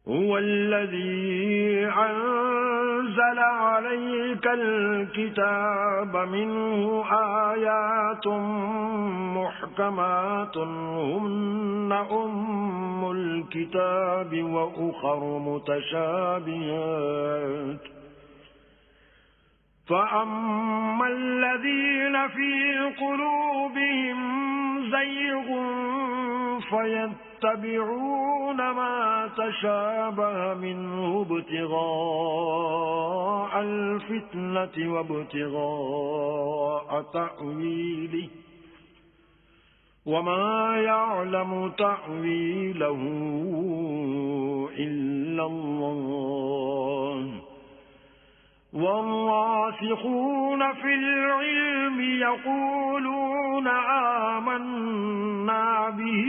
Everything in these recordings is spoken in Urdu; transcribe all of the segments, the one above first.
هو الذي أنزل عليك الكتاب منه آيات محكمات هن أم الكتاب وأخر متشابهات فأما الذين في قلوبهم زيغ فيتبعون ما تشابه منه ابتغاء الفتنة وابتغاء تأويله وما يعلم تأويله إلا الله والراسخون في العلم يقولون آمنا به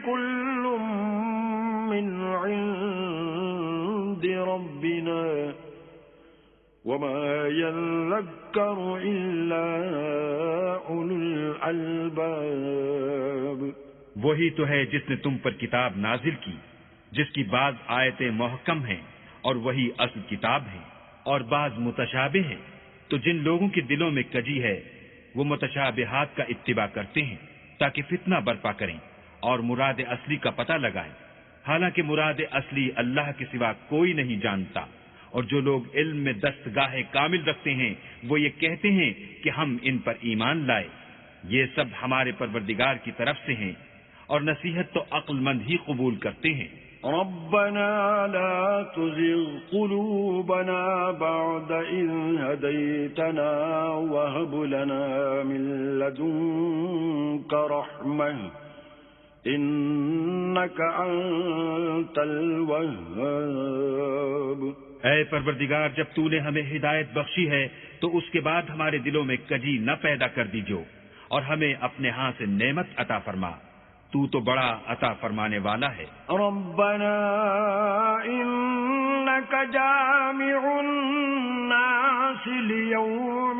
كل من عند ربنا وما يذكر إلا أولو الألباب. وہی تو ہے جس نے تم پر کتاب نازل کی جس کی بعض آیتیں محکم ہیں اور وہی اصل کتاب ہے اور بعض متشابہ ہیں. تو جن لوگوں کے دلوں میں کجی ہے وہ متشابہات کا اتباع کرتے ہیں تاکہ فتنہ برپا کریں اور مراد اصلی کا پتہ لگائیں، حالانکہ مراد اصلی اللہ کے سوا کوئی نہیں جانتا. اور جو لوگ علم میں دستگاہ کامل رکھتے ہیں وہ یہ کہتے ہیں کہ ہم ان پر ایمان لائے. یہ سب ہمارے پروردگار کی طرف سے ہیں اور نصیحت تو عقل مند ہی قبول کرتے ہیں. ربنا لا تزغ قلوبنا بعد إذ هديتنا وهب لنا من لدنك رحمة إنك أنت الوهاب. اے پروردگار جب تو نے ہمیں ہدایت بخشی ہے تو اس کے بعد ہمارے دلوں میں کجی نہ پیدا کر دیجو اور ہمیں اپنے ہاں سے نعمت عطا فرما، تو تو بڑا عطا فرمانے والا ہے. ربنا انك جامع الناس ليوم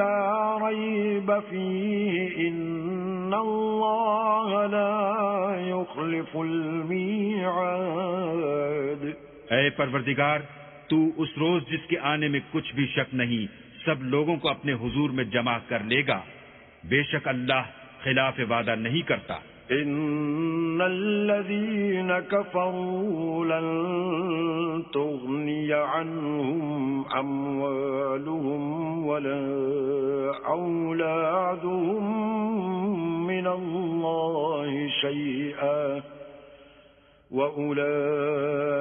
لا ريب فيه ان الله لا يخلف الميعاد. اے پروردگار تو اس روز جس کے آنے میں کچھ بھی شک نہیں سب لوگوں کو اپنے حضور میں جمع کر لے گا. بے شک اللہ خلاف وعدہ نہیں کرتا. ان الذين كفروا لن تغني عنهم اموالهم ولا اولادهم من الله شيئا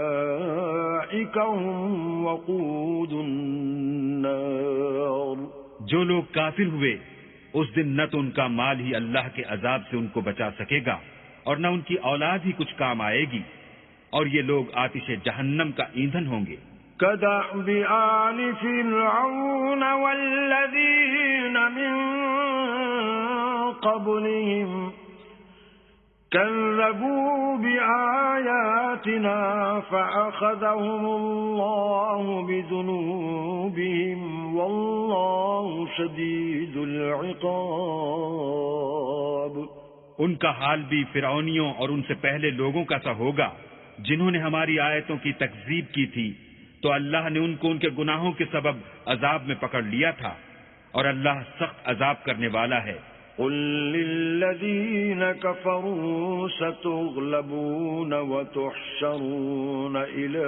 واولئك هم وقود النار. جو لوگ کافر ہوئے اس دن نہ تو ان کا مال ہی اللہ کے عذاب سے ان کو بچا سکے گا اور نہ ان کی اولاد ہی کچھ کام آئے گی، اور یہ لوگ آتش جہنم کا ایندھن ہوں گے. كدأب آل فرعون والذين من قبلهم كذبوا بآياتنا فأخذهم الله بذنوبهم والله شديد العقاب. ان کا حال بھی فرعونیوں اور ان سے پہلے لوگوں کا سا ہوگا جنہوں نے ہماری آیتوں کی تکذیب کی تھی، تو اللہ نے ان کو ان کے گناہوں کے سبب عذاب میں پکڑ لیا تھا، اور اللہ سخت عذاب کرنے والا ہے. قل للذين كفروا ستغلبون وتحشرون إلى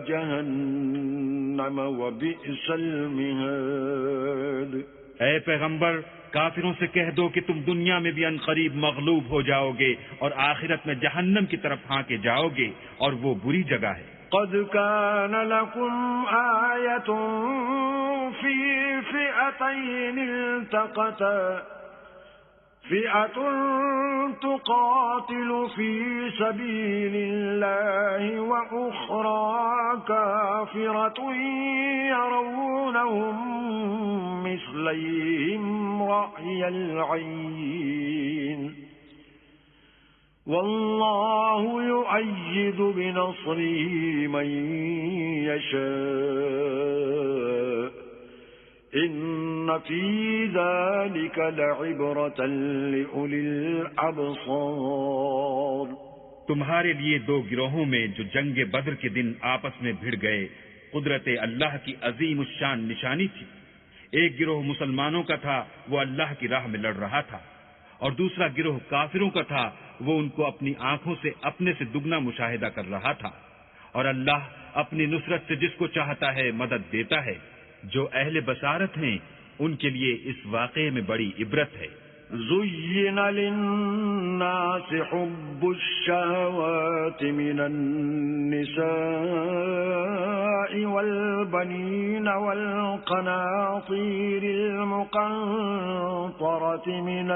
جهنم وبئس المهاد. اے پیغمبر کافروں سے کہہ دو کہ تم دنیا میں بھی عنقریب مغلوب ہو جاؤ گے اور آخرت میں جہنم کی طرف ہانکے جاؤ گے، اور وہ بری جگہ ہے. قد كان لكم آية في فئتين التقتا فئة تقاتل في سبيل الله وأخرى كافرة يرونهم مثليهم رأي العين والله يؤيد بنصره من يشاء إن في ذلك لعبرة لأولي الأبصار. تمہارے لیے دو گروہوں میں جو جنگ بدر کے دن آپس میں بھڑ گئے قدرت اللہ کی عظیم الشان نشانی تھی۔ ایک گروہ مسلمانوں کا تھا، وہ اللہ کی راہ میں لڑ رہا تھا، اور دوسرا گروہ کافروں کا تھا، وہ ان کو اپنی آنکھوں سے اپنے سے دگنا مشاہدہ کر رہا تھا۔ اور اللہ اپنی نصرت سے جس کو چاہتا ہے مدد دیتا ہے۔ جو اہل بصارت ہیں ان کے لیے اس واقعے میں بڑی عبرت ہے۔ زين للناس حب الشهوات من النساء والبنين والقناطير المقنطرة من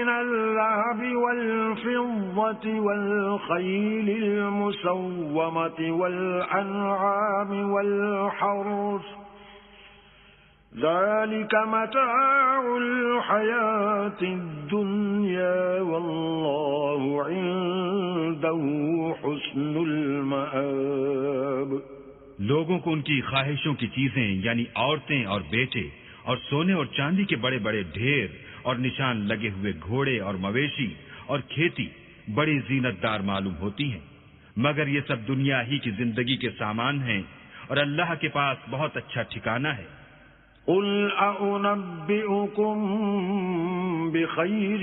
الذهب والفضة والخيل المسومة والأنعام والحرث ذلك متاع الحياة الدنيا والله عنده حسن المآب۔ لوگوں کو ان کی خواہشوں کی چیزیں یعنی عورتیں اور بیٹے اور سونے اور چاندی کے بڑے بڑے ڈھیر اور نشان لگے ہوئے گھوڑے اور مویشی اور کھیتی بڑی زینت دار معلوم ہوتی ہیں، مگر یہ سب دنیا ہی کی زندگی کے سامان ہیں اور اللہ کے پاس بہت اچھا ٹھکانہ ہے۔ قل أنبئكم بخير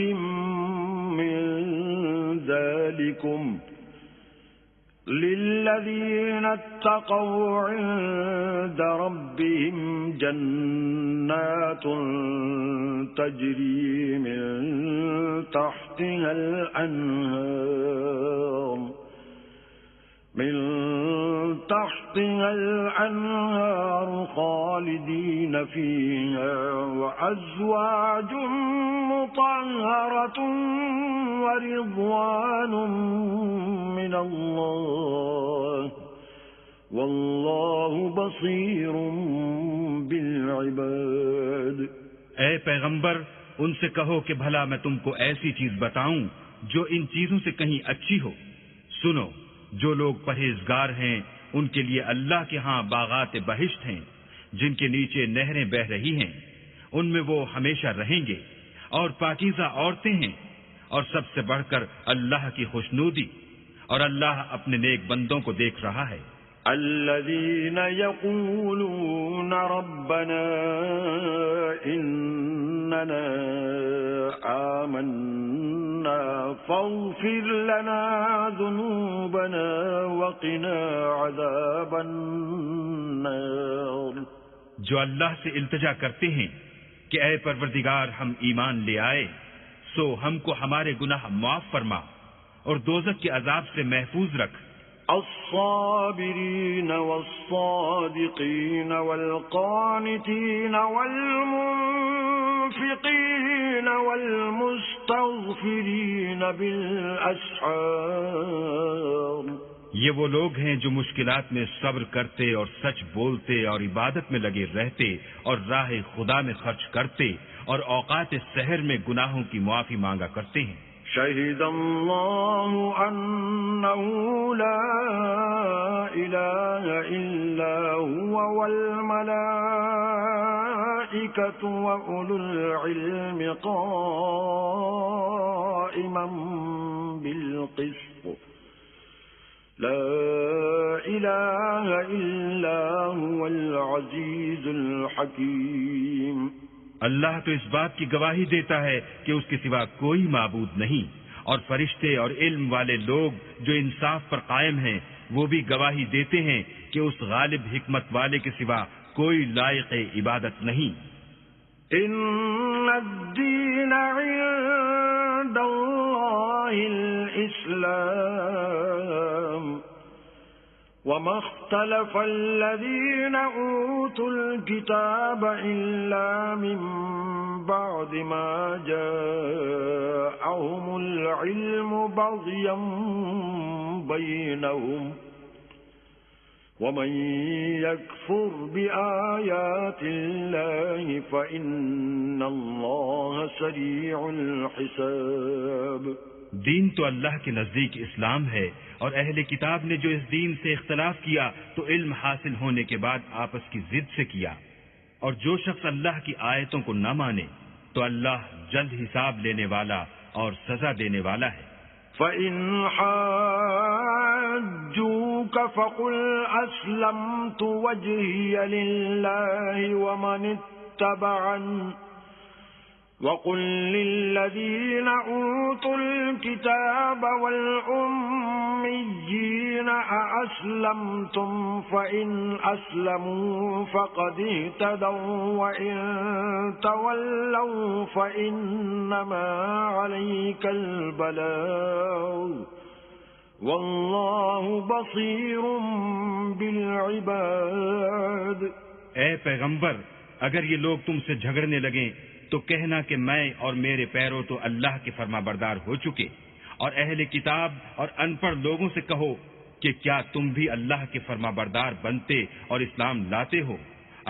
من ذلكم للذين اتقوا عند ربهم جنات تجري من تحتها الأنهار خالدين فيها وأزواج مطهرة ورضوان من الله والله بصير بالعباد۔ اے پیغمبر ان سے کہو کہ بھلا میں تم کو ایسی چیز بتاؤں جو ان چیزوں سے کہیں اچھی ہو۔ سنو، جو لوگ پرہیزگار ہیں ان کے لیے اللہ کے ہاں باغات بہشت ہیں جن کے نیچے نہریں بہہ رہی ہیں، ان میں وہ ہمیشہ رہیں گے، اور پاکیزہ عورتیں ہیں، اور سب سے بڑھ کر اللہ کی خوشنودی، اور اللہ اپنے نیک بندوں کو دیکھ رہا ہے۔ الذين يقولون ربنا إننا آمنا فاغفر لنا ذنوبنا وقنا عذاب النار۔ جو اللہ سے التجا کرتے ہیں کہ اے پروردگار ہم ایمان لے آئے سو ہم کو ہمارے گناہ معاف فرما اور دوزخ کے عذاب سے محفوظ رکھ۔ الصابرين والصادقين والقانتين والمنفقين والمستغفرين بالأسحار۔ یہ وہ لوگ ہیں جو مشکلات میں صبر کرتے اور سچ بولتے اور عبادت میں لگے رہتے اور راہ خدا میں خرچ کرتے اور اوقات سحر میں گناہوں کی معافی مانگا کرتے ہیں۔ شهد الله أنه لا إله إلا هو والملائكة وأولو العلم قائما بالقسط لا إله إلا هو العزيز الحكيم۔ اللہ تو اس بات کی گواہی دیتا ہے کہ اس کے سوا کوئی معبود نہیں، اور فرشتے اور علم والے لوگ جو انصاف پر قائم ہیں وہ بھی گواہی دیتے ہیں کہ اس غالب حکمت والے کے سوا کوئی لائق عبادت نہیں۔ ان الدین عند اللہ الاسلام وما اختلف الذين أوتوا الكتاب إلا من بعد ما جاءهم العلم بغيا بينهم ومن يكفر بآيات الله فإن الله سريع الحساب۔ دین تو اللہ کے نزدیک اسلام ہے، اور اہل کتاب نے جو اس دین سے اختلاف کیا تو علم حاصل ہونے کے بعد آپس کی ضد سے کیا، اور جو شخص اللہ کی آیتوں کو نہ مانے تو اللہ جلد حساب لینے والا اور سزا دینے والا ہے۔ فَإِنْ حَاجُّوكَ فَقُلْ أَسْلَمْتُ وَجْهِيَ لِلَّهِ وَمَنِ اتَّبَعَنِ وَقُلْ لِلَّذِينَ أُوتُوا الْكِتَابَ وَالْأُمِّيِّينَ أَأَسْلَمْتُمْ فَإِنْ أَسْلَمُوا فَقَدِ اهْتَدَوْا وَإِنْ تَوَلَّوْا فَإِنَّمَا عَلَيْكَ الْبَلَاغُ وَاللَّهُ بَصِيرٌ بِالْعِبَادِ۔ اے پیغمبر، اگر یہ لوگ تم سے جھگڑنے لگیں تو کہنا کہ میں اور میرے پیرو تو اللہ کے فرما بردار ہو چکے، اور اہل کتاب اور ان پڑھ لوگوں سے کہو کہ کیا تم بھی اللہ کے فرما بردار بنتے اور اسلام لاتے ہو؟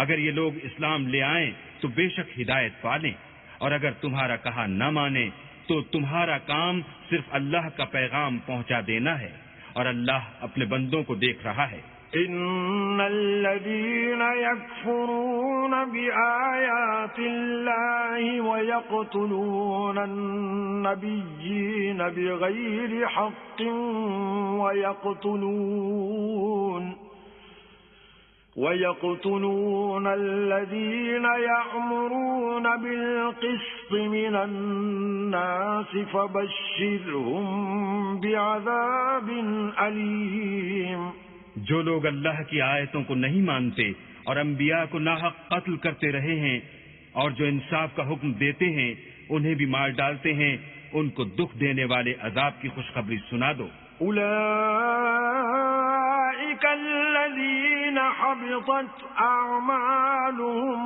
اگر یہ لوگ اسلام لے آئیں تو بے شک ہدایت پالیں، اور اگر تمہارا کہا نہ مانے تو تمہارا کام صرف اللہ کا پیغام پہنچا دینا ہے، اور اللہ اپنے بندوں کو دیکھ رہا ہے۔ ان الذين يكفرون بآيات الله ويقتلون النبيين بغير حق ويقتلون الذين يأمرون بالقسط من الناس فبشرهم بعذاب أليم۔ جو لوگ اللہ کی آیتوں کو نہیں مانتے اور انبیاء کو ناحق قتل کرتے رہے ہیں اور جو انصاف کا حکم دیتے ہیں انہیں بھی مار ڈالتے ہیں، ان کو دکھ دینے والے عذاب کی خوشخبری سنا دو۔ اولئک الذین حبطت اعمالهم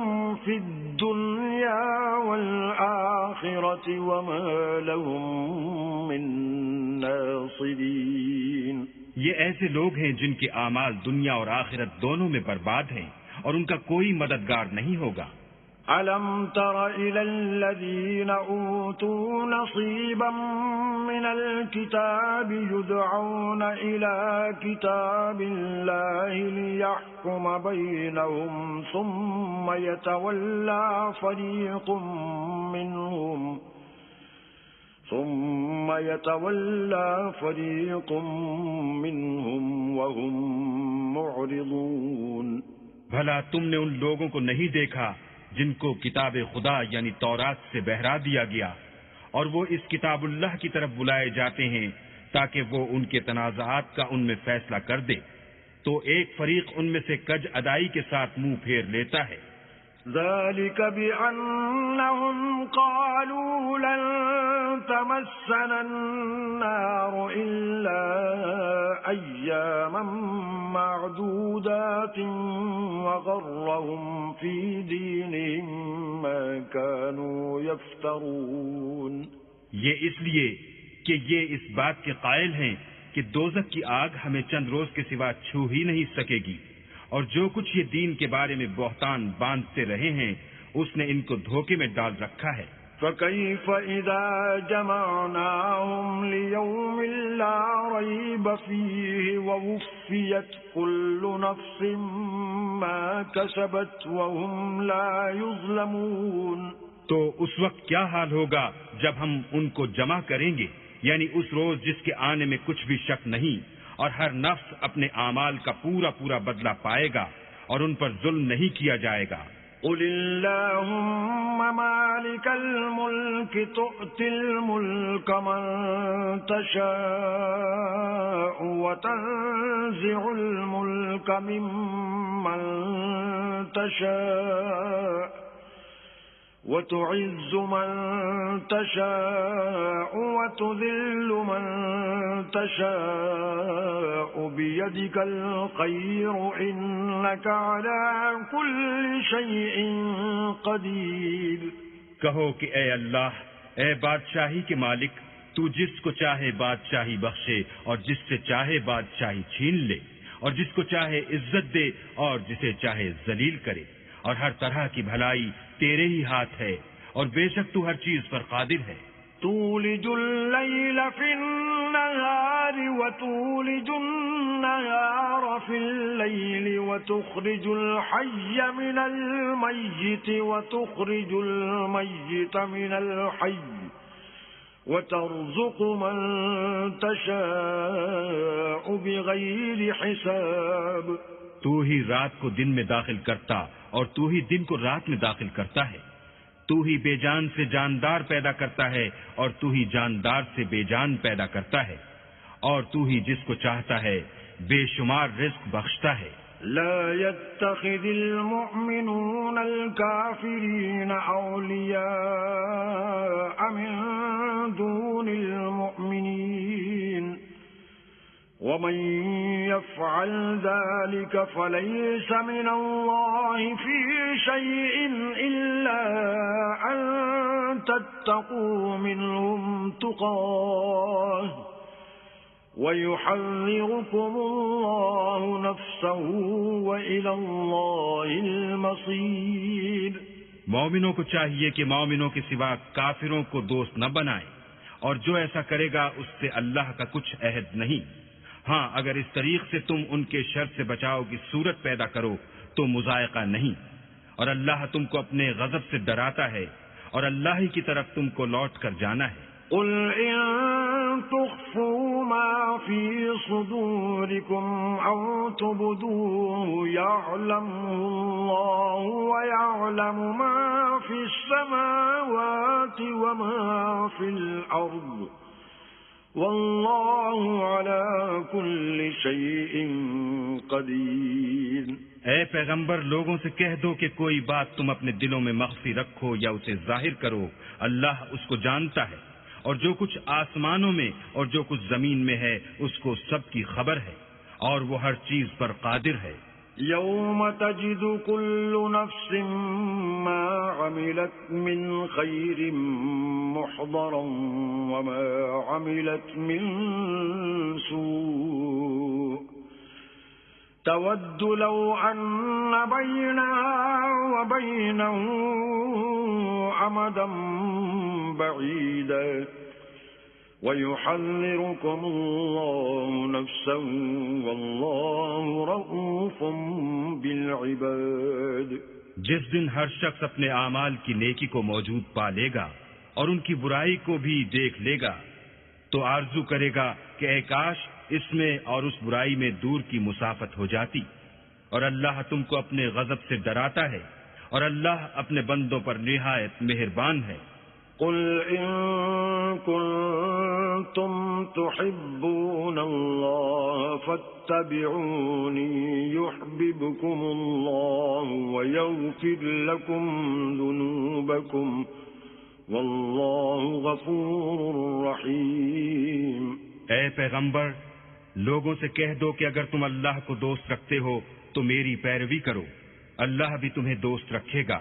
فی الدنیا والآخرة وما لهم من ناصرین۔ یہ ایسے لوگ ہیں جن کے اعمال دنیا اور آخرت دونوں میں برباد ہیں اور ان کا کوئی مددگار نہیں ہوگا۔ أَلَمْ تَرَ إِلَى الَّذِينَ أُوتُوا نَصِيبًا مِنَ الْكِتَابِ يُدْعَوْنَ إِلَى كِتَابِ اللَّهِ لِيَحْكُمَ بَيْنَهُمْ ثُمَّ يَتَوَلَّى فَرِيقٌ مِّنْهُمْ وَهُمْ مُعْرِضُونَ۔ بھلا تم نے ان لوگوں کو نہیں دیکھا جن کو کتاب خدا یعنی تورات سے بہرا دیا گیا، اور وہ اس کتاب اللہ کی طرف بلائے جاتے ہیں تاکہ وہ ان کے تنازعات کا ان میں فیصلہ کر دے، تو ایک فریق ان میں سے کج ادائی کے ساتھ منہ پھیر لیتا ہے۔ ذلك بأنهم قالوا لن تمسنا النار إلا أياما معدودات وغرهم في دينهم ما كانوا يفترون۔ یہ اس لیے کہ یہ اس بات کے قائل ہیں کہ دوزخ کی آگ ہمیں چند روز کے سوا چھو ہی نہیں سکے گی، اور جو کچھ یہ دین کے بارے میں بہتان باندھتے رہے ہیں اس نے ان کو دھوکے میں ڈال رکھا ہے۔ فَكَيْفَ إِذَا جَمَعْنَاهُمْ لِيَوْمٍ لَا رَيْبَ فِيهِ وَوُفِّيَتْ كُلُّ نَفْسٍ مَا كَسَبَتْ وَهُمْ لَا يُظْلَمُونَ۔ تو اس وقت کیا حال ہوگا جب ہم ان کو جمع کریں گے، یعنی اس روز جس کے آنے میں کچھ بھی شک نہیں، اور ہر نفس اپنے اعمال کا پورا پورا بدلہ پائے گا اور ان پر ظلم نہیں کیا جائے گا۔ قل اللهم مالك الملك تؤتي الملك من تشاء وتنزع الملك ممن تشاء وتعز من تشاء وتذل من تشاء بيدك الخير إنك على كل شيء قدير۔ کہو کہ اے اللہ، اے بادشاہی کے مالک، تو جس کو چاہے بادشاہی بخشے اور جس سے چاہے بادشاہی چھین لے، اور جس کو چاہے عزت دے اور جسے چاہے ذلیل کرے، اور ہر طرح کی بھلائی تیرے ہی ہاتھ ہے، اور بے شک تو ہر چیز پر قادر ہے۔ تولج الليل في النهار وتولج النهار في الليل وتخرج الحي من الميت وتخرج الميت من الحي وترزق من تشاء بغير حساب. تو ہی رات کو دن میں داخل کرتا اور تو ہی دن کو رات میں داخل کرتا ہے. تو ہی بے جان سے جاندار پیدا کرتا ہے اور تو ہی جاندار سے بے جان پیدا کرتا ہے اور تو ہی جس کو چاہتا ہے بے شمار رزق بخشتا ہے. لا يتخذ المؤمنون الكافرين أولياء من دون المؤمنين ومن يفعل ذلك فليس من الله في شيء إلا أن تتقوا منهم تقاه ويحذركم الله نفسه وإلى الله المصير. مومنوں کو چاہیے کہ مومنوں کے سوا کافروں کو دوست نہ بنائیں اور جو ایسا کرے گا اس سے اللہ کا کچھ عہد نہیں. ہاں اگر اس طریق سے تم ان کے شر سے بچاؤ کی صورت پیدا کرو تو مذائقہ نہیں. اور اللہ تم کو اپنے غضب سے ڈراتا ہے اور اللہ ہی کی طرف تم کو لوٹ کر جانا ہے. قل إن تخفوا ما في صدوركم أو تبدوه يعلمه الله ويعلم ما في السماوات وما في الأرض والله على كل شيء قدير. اے پیغمبر لوگوں سے کہہ دو کہ کوئی بات تم اپنے دلوں میں مخفی رکھو یا اسے ظاہر کرو اللہ اس کو جانتا ہے اور جو کچھ آسمانوں میں اور جو کچھ زمین میں ہے اس کو سب کی خبر ہے اور وہ ہر چیز پر قادر ہے. يوم تجد كل نفس ما عملت من خير محضرا وما عملت من سوء تود لو أن بينها وبينه أمدا بعيدا ويحذركم الله نفسه والله رؤوف بالعباد. جس دن ہر شخص اپنے اعمال کی نیکی کو موجود پا لے گا اور ان کی برائی کو بھی دیکھ لے گا تو آرزو کرے گا کہ اے کاش اس میں اور اس برائی میں دور کی مسافت ہو جاتی. اور اللہ تم کو اپنے غضب سے ڈراتا ہے اور اللہ اپنے بندوں پر نہایت مہربان ہے. قل إن كنتم تحبون الله فاتبعوني يحببكم الله ويغفر لكم ذنوبكم والله غفور رحيم. اے پیغمبر لوگوں سے کہہ دو کہ اگر تم اللہ کو دوست رکھتے ہو تو میری پیروی کرو اللہ بھی تمہیں دوست رکھے گا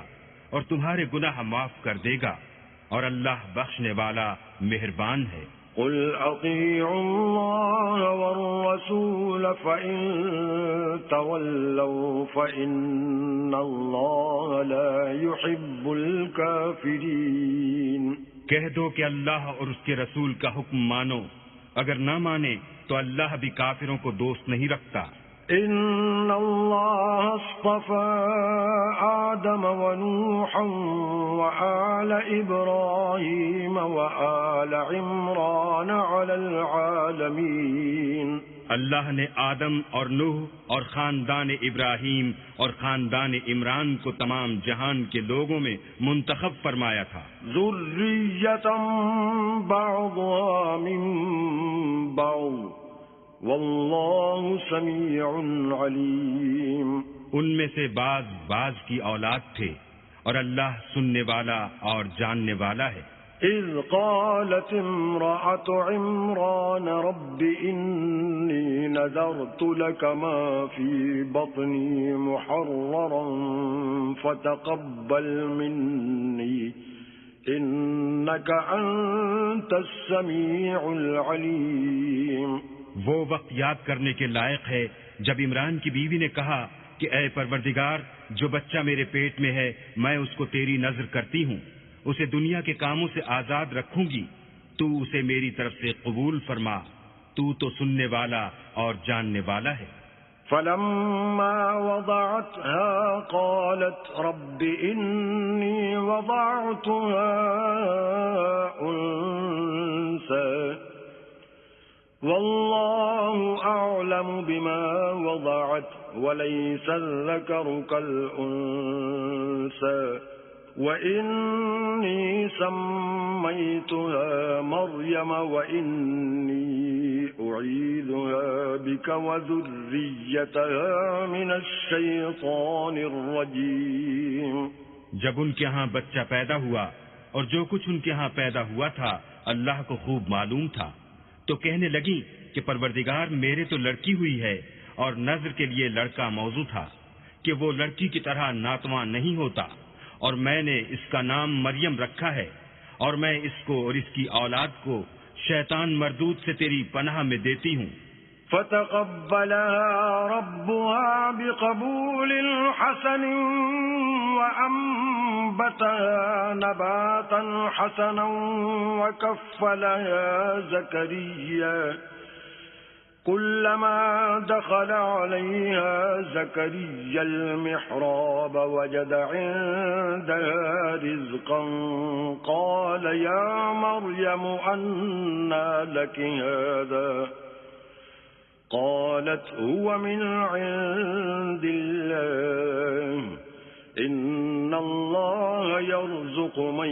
اور تمہارے گناہ معاف کر دے گا اور اللہ بخشنے والا مہربان ہے. قل اطیعوا اللہ والرسول فإن تولوا فإن اللہ لا يحب الكافرین. کہہ دو کہ اللہ اور اس کے رسول کا حکم مانو اگر نہ مانے تو اللہ بھی کافروں کو دوست نہیں رکھتا. ان اللہ اصطفى آدم ونوحا وآل ابراہیم وآل عمران علی العالمین. اللہ نے آدم اور نوح اور خاندان ابراہیم اور خاندان عمران کو تمام جہان کے لوگوں میں منتخب فرمایا تھا. ذریۃ بعضها من بعض واللہ سمیع علیم. ان میں سے بعض کی اولاد تھے اور اللہ سننے والا اور جاننے والا ہے. اذ قالت امرأة عمران رب انی نذرت لك ما في بطني محررا فتقبل مني انك انت السمیع العلیم. وہ وقت یاد کرنے کے لائق ہے جب عمران کی بیوی نے کہا کہ اے پروردگار جو بچہ میرے پیٹ میں ہے میں اس کو تیری نذر کرتی ہوں اسے دنیا کے کاموں سے آزاد رکھوں گی تو اسے میری طرف سے قبول فرما، تو سننے والا اور جاننے والا ہے۔ فلما وضعتها قالت رب إني وضعتها أنثى والله أعلم بما وضعت وليس الذكر كالأنثى وإني سميتها مريم وإني أعيذها بك وذريتها من الشيطان الرجيم۔ جب ان کے ہاں بچہ پیدا ہوا اور جو کچھ ان کے ہاں پیدا ہوا تھا اللہ کو خوب معلوم تھا، تو کہنے لگی کہ پروردگار میرے تو لڑکی ہوئی ہے، اور نذر کے لیے لڑکا موضوع تھا کہ وہ لڑکی کی طرح ناتواں نہیں ہوتا، اور میں نے اس کا نام مریم رکھا ہے، اور میں اس کو اور اس کی اولاد کو شیطان مردود سے تیری پناہ میں دیتی ہوں۔ فتقبلها ربها بقبول حسن وأنبتها نباتا حسنا وكفلها زكريا كلما دخل عليها زكريا المحراب وجد عندها رزقا قال يا مريم أنى لك هذا قالت هو من عند الله إن الله يرزق من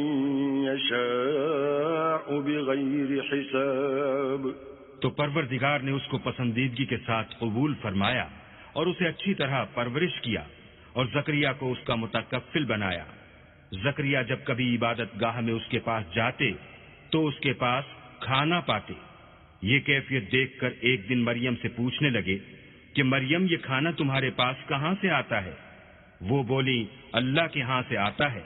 يشاء بغير حساب۔ تو پروردگار نے اس کو پسندیدگی کے ساتھ قبول فرمایا اور اسے اچھی طرح پرورش کیا اور زکریا کو اس کا متکفل بنایا۔ زکریا جب کبھی عبادت گاہ میں اس کے پاس جاتے تو اس کے پاس کھانا پاتے۔ یہ کیفیت دیکھ کر ایک دن مریم سے پوچھنے لگے کہ مریم یہ کھانا تمہارے پاس کہاں سے آتا ہے؟ وہ بولی اللہ کے ہاں سے آتا ہے،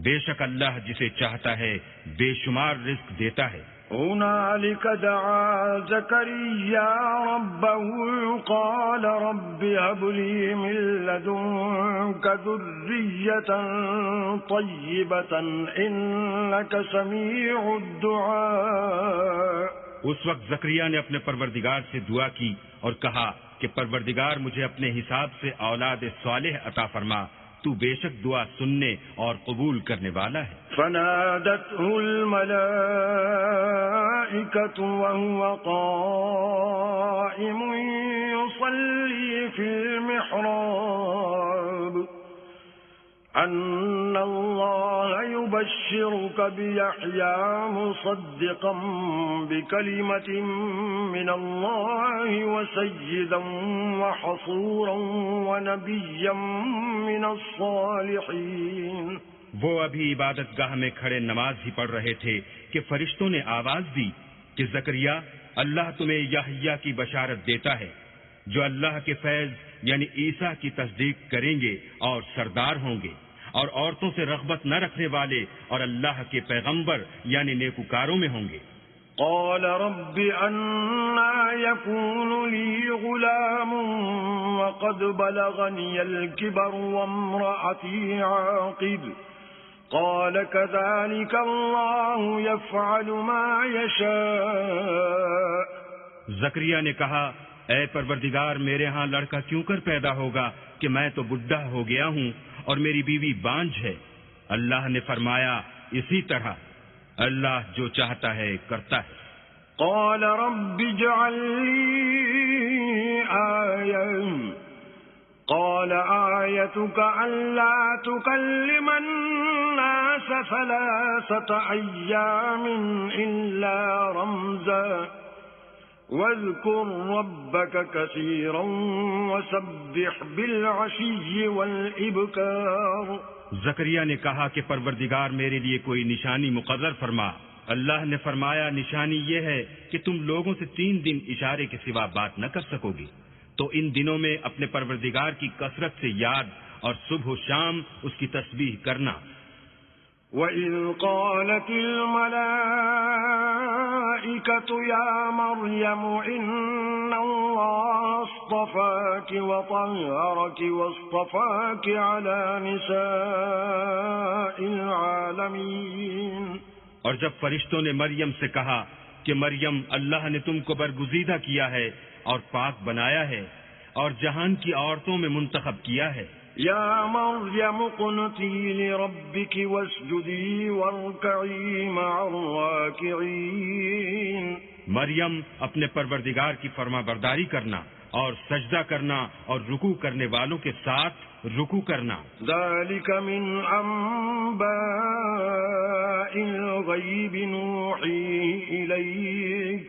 بے شک اللہ جسے چاہتا ہے بے شمار رزق دیتا ہے۔ هنالك دعا زكريا ربه قال رب هب لي من لدنك ذرية طيبة إنك سميع الدعاء۔ اس وقت زکریا نے اپنے پروردگار سے دعا کی اور کہا کہ پروردگار مجھے اپنے حساب سے اولاد صالح عطا فرما، تو بے شک دعا سننے اور قبول کرنے والا ہے۔ فنادته الملائكة وهو قائم يصلي في المحراب أن الله يبشرك بيحيى مصدقا بكلمة من الله وسيدا وحصورا ونبيا من الصالحين۔ وہ ابھی عبادت گاہ میں کھڑے نماز ہی پڑھ رہے تھے کہ فرشتوں نے آواز دی کہ زکریا اللہ تمہیں یحییٰ کی بشارت دیتا ہے جو اللہ کے فیض یعنی عیسیٰ کی تصدیق کریں گے اور سردار ہوں گے اور عورتوں سے رغبت نہ رکھنے والے اور اللہ کے پیغمبر یعنی نیکوکاروں میں ہوں گے۔ قال رب أنى يكون لي غلام وقد بلغني الكبر وامرأتي عاقر قال كذلك الله يفعل ما يشاء۔ زکریا نے کہا اے پروردگار میرے ہاں لڑکا کیوں کر پیدا ہوگا کہ میں تو بڈھا ہو گیا ہوں اور میری بیوی بانجھ ہے۔ اللہ نے فرمایا اسی طرح اللہ جو چاہتا ہے کرتا ہے۔ قال رب اجعل لي آية قال آيتك ألا تكلم الناس 3 أيام إلا رمزا واذكر ربك كثيرا وسبح بالعشي والإبكار۔ زکریا نے کہا کہ پروردگار میرے لیے کوئی نشانی مقرر فرما۔ اللہ نے فرمایا نشانی یہ ہے کہ تم لوگوں سے 3 دن اشارے کے سوا بات نہ کر سکو گے، تو ان دنوں میں اپنے پروردگار کی کثرت سے یاد اور صبح و شام اس کی تسبیح کرنا۔ وَإِذْ قَالَتِ الْمَلَائِكَةُ يَا مَرْيَمُ إِنَّ اللَّهَ اصْطَفَاكِ وَطَهَّرَكِ وَاصْطَفَاكِ عَلَى نِسَاءِ الْعَالَمِينَ۔ اور جب فرشتوں نے مریم سے کہا کہ مریم اللہ نے تم کو برگزیدہ کیا ہے اور پاک بنایا ہے اور جہان کی عورتوں میں منتخب کیا ہے، یا مریم اقنتی لربک واسجدی وارکعی مع الراکعین، مریم اپنے پروردگار کی فرما برداری کرنا اور سجدہ کرنا اور رکوع کرنے والوں کے ساتھ رکوع کرنا۔ ذالک من انباء الغیب نوحیہ الیک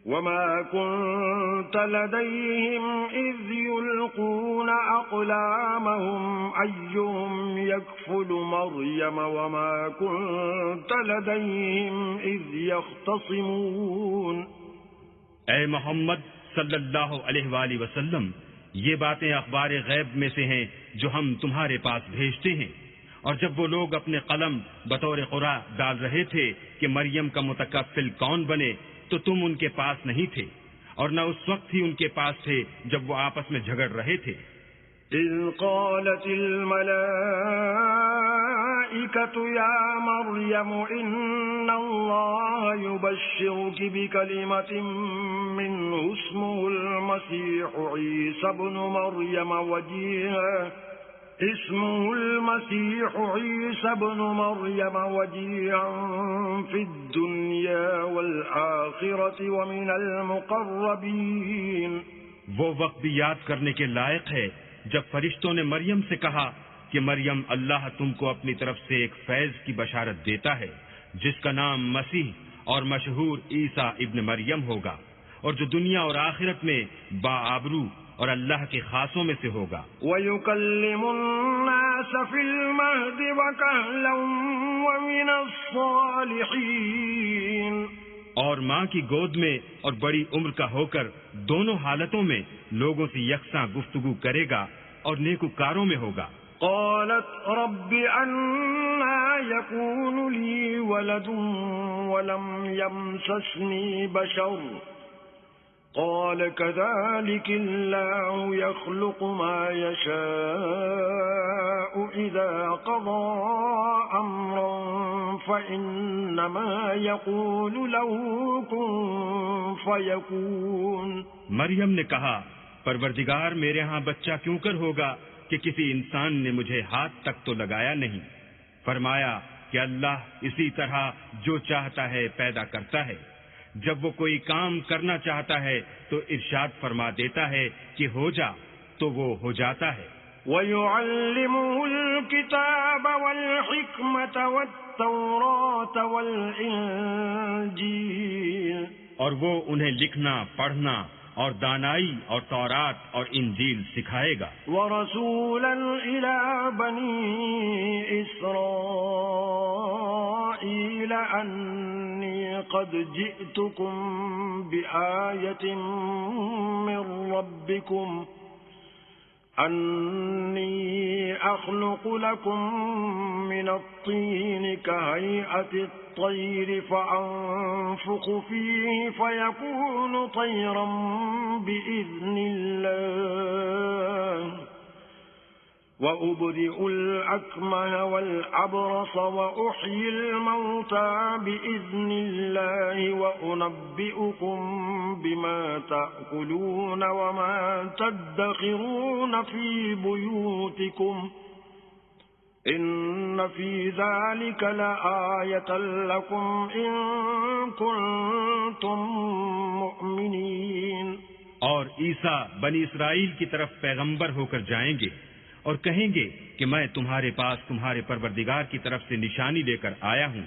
وما كنت لديهم إذ يلقون أقلامهم أيهم يكفل مريم وما كنت لديهم إذ يختصمون۔ اے محمد صلی اللہ علیہ وآلہ وسلم، یہ باتیں اخبار غیب میں سے ہیں جو ہم تمہارے پاس بھیجتے ہیں، اور جب وہ لوگ اپنے قلم بطور قرعہ ڈال رہے تھے کہ مریم کا متکفل کون بنے تو تم ان کے پاس نہیں تھے، اور نہ اس وقت ہی ان کے پاس تھے جب وہ آپس میں جھگڑ رہے تھے۔ اذ قالت الملائکۃ یا مریم ان اللہ یبشرک بکلمۃ منہ اسمہ المسیح عیسی ابن مریم وجیہا فی الدنیا والآخرۃ ومن المقربین۔ وہ وقت بھی یاد کرنے کے لائق ہے جب فرشتوں نے مریم سے کہا کہ مریم اللہ تم کو اپنی طرف سے ایک فیض کی بشارت دیتا ہے جس کا نام مسیح اور مشہور عیسیٰ ابن مریم ہوگا، اور جو دنیا اور آخرت میں باآبرو اور اللہ کے خاصوں میں سے ہوگا۔ وَيُكَلِّمُ النَّاسَ فِي الْمَهْدِ وَكَهْلًا وَمِنَ الصَّالِحِينَ، اور ماں کی گود میں اور بڑی عمر کا ہو کر دونوں حالتوں میں لوگوں سے یکساں گفتگو کرے گا اور نیکوکاروں میں ہوگا۔ قالت رب أَنَّى يَكُونُ لِي وَلَدٌ وَلَمْ يَمْسَسْنِي بَشَرٌ قال كذلك الله يخلق ما يشاء إذا قضى أمرا فإنما يقول له كن فيكون۔ مریم نے کہا پروردگار میرے ہاں بچہ کیوں کر ہوگا کہ کسی انسان نے مجھے ہاتھ تک تو لگایا نہیں۔ فرمایا کہ اللہ اسی طرح جو چاہتا ہے پیدا کرتا ہے، جب وہ کوئی کام کرنا چاہتا ہے تو ارشاد فرما دیتا ہے کہ ہو جا تو وہ ہو جاتا ہے۔ وَيُعَلِّمُهُ الْكِتَابَ وَالْحِكْمَةَ وَالتَّوْرَاةَ وَالْإِنْجِيلَ، اور وہ انہیں لکھنا، پڑھنا اور دانائی اور تورات اور انجیل سکھائے گا۔ وَرَسُولًا إِلَى بَنِي إِسْرَائِيلَ أَنِّي قَدْ جِئْتُكُمْ بِآيَةٍ مِّن رَّبِّكُمْ أَنِّي أَخْلُقُ لَكُم مِّنَ الطِّينِ كَهَيْئَةِ الطَّيْرِ فَأَنفُخُ فِيهِ فَيَكُونُ طَيْرًا بِإِذْنِ اللَّهِ وَأُبْرِئُ الْأَكْمَهَ وَالْأَبْرَصَ وَأُحْيِي الْمَوْتَى بِإِذْنِ اللَّهِ وَأُنَبِّئُكُم بِمَا تَأْكُلُونَ وَمَا تَدَّخِرُونَ فِي بُيُوتِكُمْ إِنَّ فِي ذَلِكَ لَآيَةً لَكُمْ إِن كُنتُم مُّؤْمِنِينَ۔ اور عیسیٰ بنی اسرائیل کی طرف پیغمبر ہو کر جائیں گے اور کہیں گے کہ میں تمہارے پاس تمہارے پروردگار کی طرف سے نشانی لے کر آیا ہوں،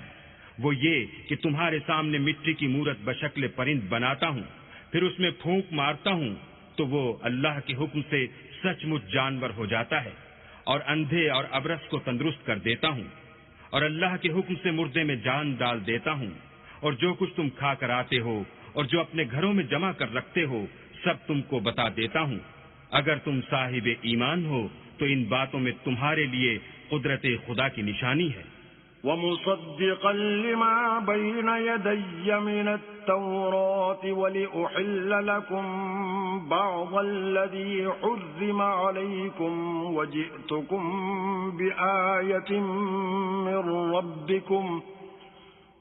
وہ یہ کہ تمہارے سامنے مٹی کی مورت بشکل پرند بناتا ہوں، پھر اس میں پھونک مارتا ہوں تو وہ اللہ کے حکم سے سچ مچ جانور ہو جاتا ہے، اور اندھے اور ابرص کو تندرست کر دیتا ہوں، اور اللہ کے حکم سے مردے میں جان ڈال دیتا ہوں، اور جو کچھ تم کھا کر آتے ہو اور جو اپنے گھروں میں جمع کر رکھتے ہو سب تم کو بتا دیتا ہوں۔ اگر تم صاحب ایمان ہو تو ان باتوں میں تمہارے لیے قدرت خدا کی نشانی ہے۔ وَمُصَدِّقًا لِمَا بَيْنَ يَدَيَّ مِنَ التَّوْرَاةِ وَلِأُحِلَّ لَكُم بَعْضَ الَّذِي حُرِّمَ عَلَيْكُمْ وَجِئْتُكُم بِآيَةٍ مِّن رَّبِّكُمْ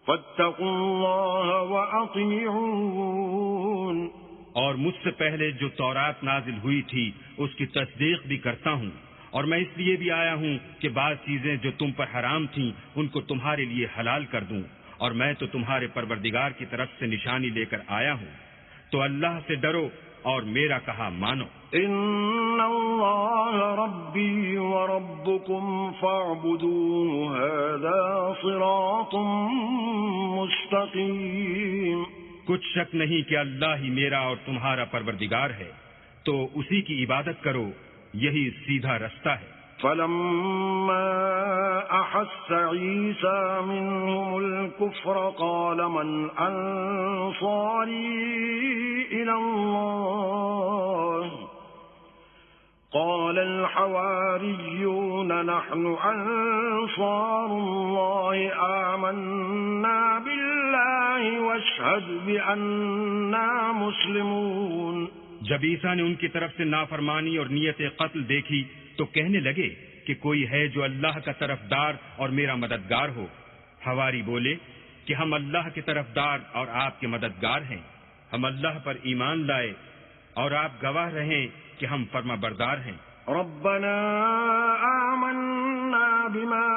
فاتقوا الله وأطيعون. اور مجھ سے پہلے جو تورات نازل ہوئی تھی اس کی تصدیق بھی کرتا ہوں، اور میں اس لیے بھی آیا ہوں کہ بعض چیزیں جو تم پر حرام تھیں ان کو تمہارے لیے حلال کر دوں، اور میں تو تمہارے پروردگار کی طرف سے نشانی لے کر آیا ہوں، تو اللہ سے ڈرو اور میرا کہا مانو. ان اللہ ربی وربکم فاعبدوه هذا صراط مستقیم. کچھ شک نہیں کہ اللہ ہی میرا اور تمہارا پروردگار ہے، تو اسی کی عبادت کرو، یہی سیدھا رستہ ہے. فلما احس عیسی منهم الكفر قال من انصاری الى اللہ قال الحواریون نحن انصار اللہ آمنا باللہ واشہد بأننا مسلمون. جب عیسیٰ نے ان کی طرف سے نافرمانی اور نیت قتل دیکھی تو کہنے لگے کہ کوئی ہے جو اللہ کا طرفدار اور میرا مددگار ہو. حواری بولے کہ ہم اللہ کے طرفدار اور آپ کے مددگار ہیں، ہم اللہ پر ایمان لائے اور آپ گواہ رہیں کہ ہم فرما بردار ہیں. ربنا آمنا بما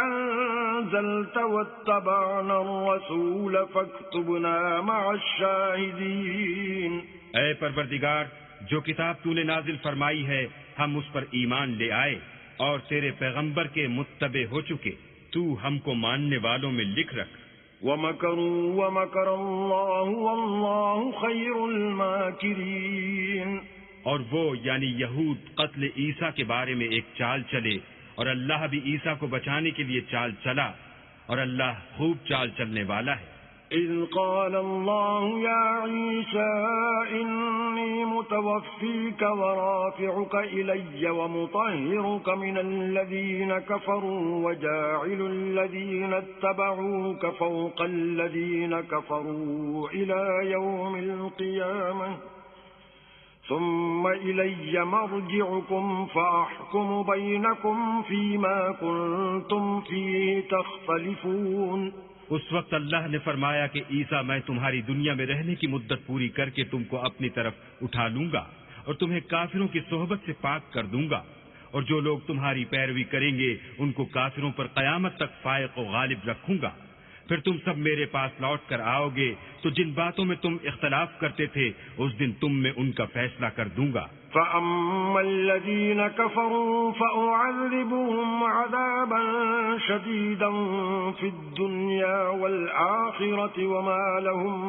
انزلت واتبعنا الرسول فاكتبنا مع الشاہدین. اے پروردگار، جو کتاب تو نے نازل فرمائی ہے ہم اس پر ایمان لے آئے اور تیرے پیغمبر کے متبع ہو چکے، تو ہم کو ماننے والوں میں لکھ رکھ. وَمَكَرُوا وَمَكَرَ اللَّهُ وَاللَّهُ خَيْرُ الْمَاكِرِينَ. اور وہ یعنی یہود قتل عیسیٰ کے بارے میں ایک چال چلے، اور اللہ بھی عیسیٰ کو بچانے کے لیے چال چلا، اور اللہ خوب چال چلنے والا ہے. إذ قال الله يا عيسى إني متوفيك ورافعك إلي ومطهرك من الذين كفروا وجاعل الذين اتبعوك فوق الذين كفروا إلى يوم القيامة ثم إلي مرجعكم فأحكم بينكم فيما كنتم فيه تختلفون. اس وقت اللہ نے فرمایا کہ عیسیٰ میں تمہاری دنیا میں رہنے کی مدت پوری کر کے تم کو اپنی طرف اٹھا لوں گا اور تمہیں کافروں کی صحبت سے پاک کر دوں گا، اور جو لوگ تمہاری پیروی کریں گے ان کو کافروں پر قیامت تک فائق و غالب رکھوں گا. پھر تم سب میرے پاس لوٹ کر آؤ گے تو جن باتوں میں تم اختلاف کرتے تھے اس دن تم میں ان کا فیصلہ کر دوں گا. فَأَمَّا الَّذِينَ كَفَرُوا فَأُعَذِّبُهُمْ عَذَابًا شَدِيدًا فِي الدُّنْيَا وَالْآخِرَةِ وَمَا لَهُم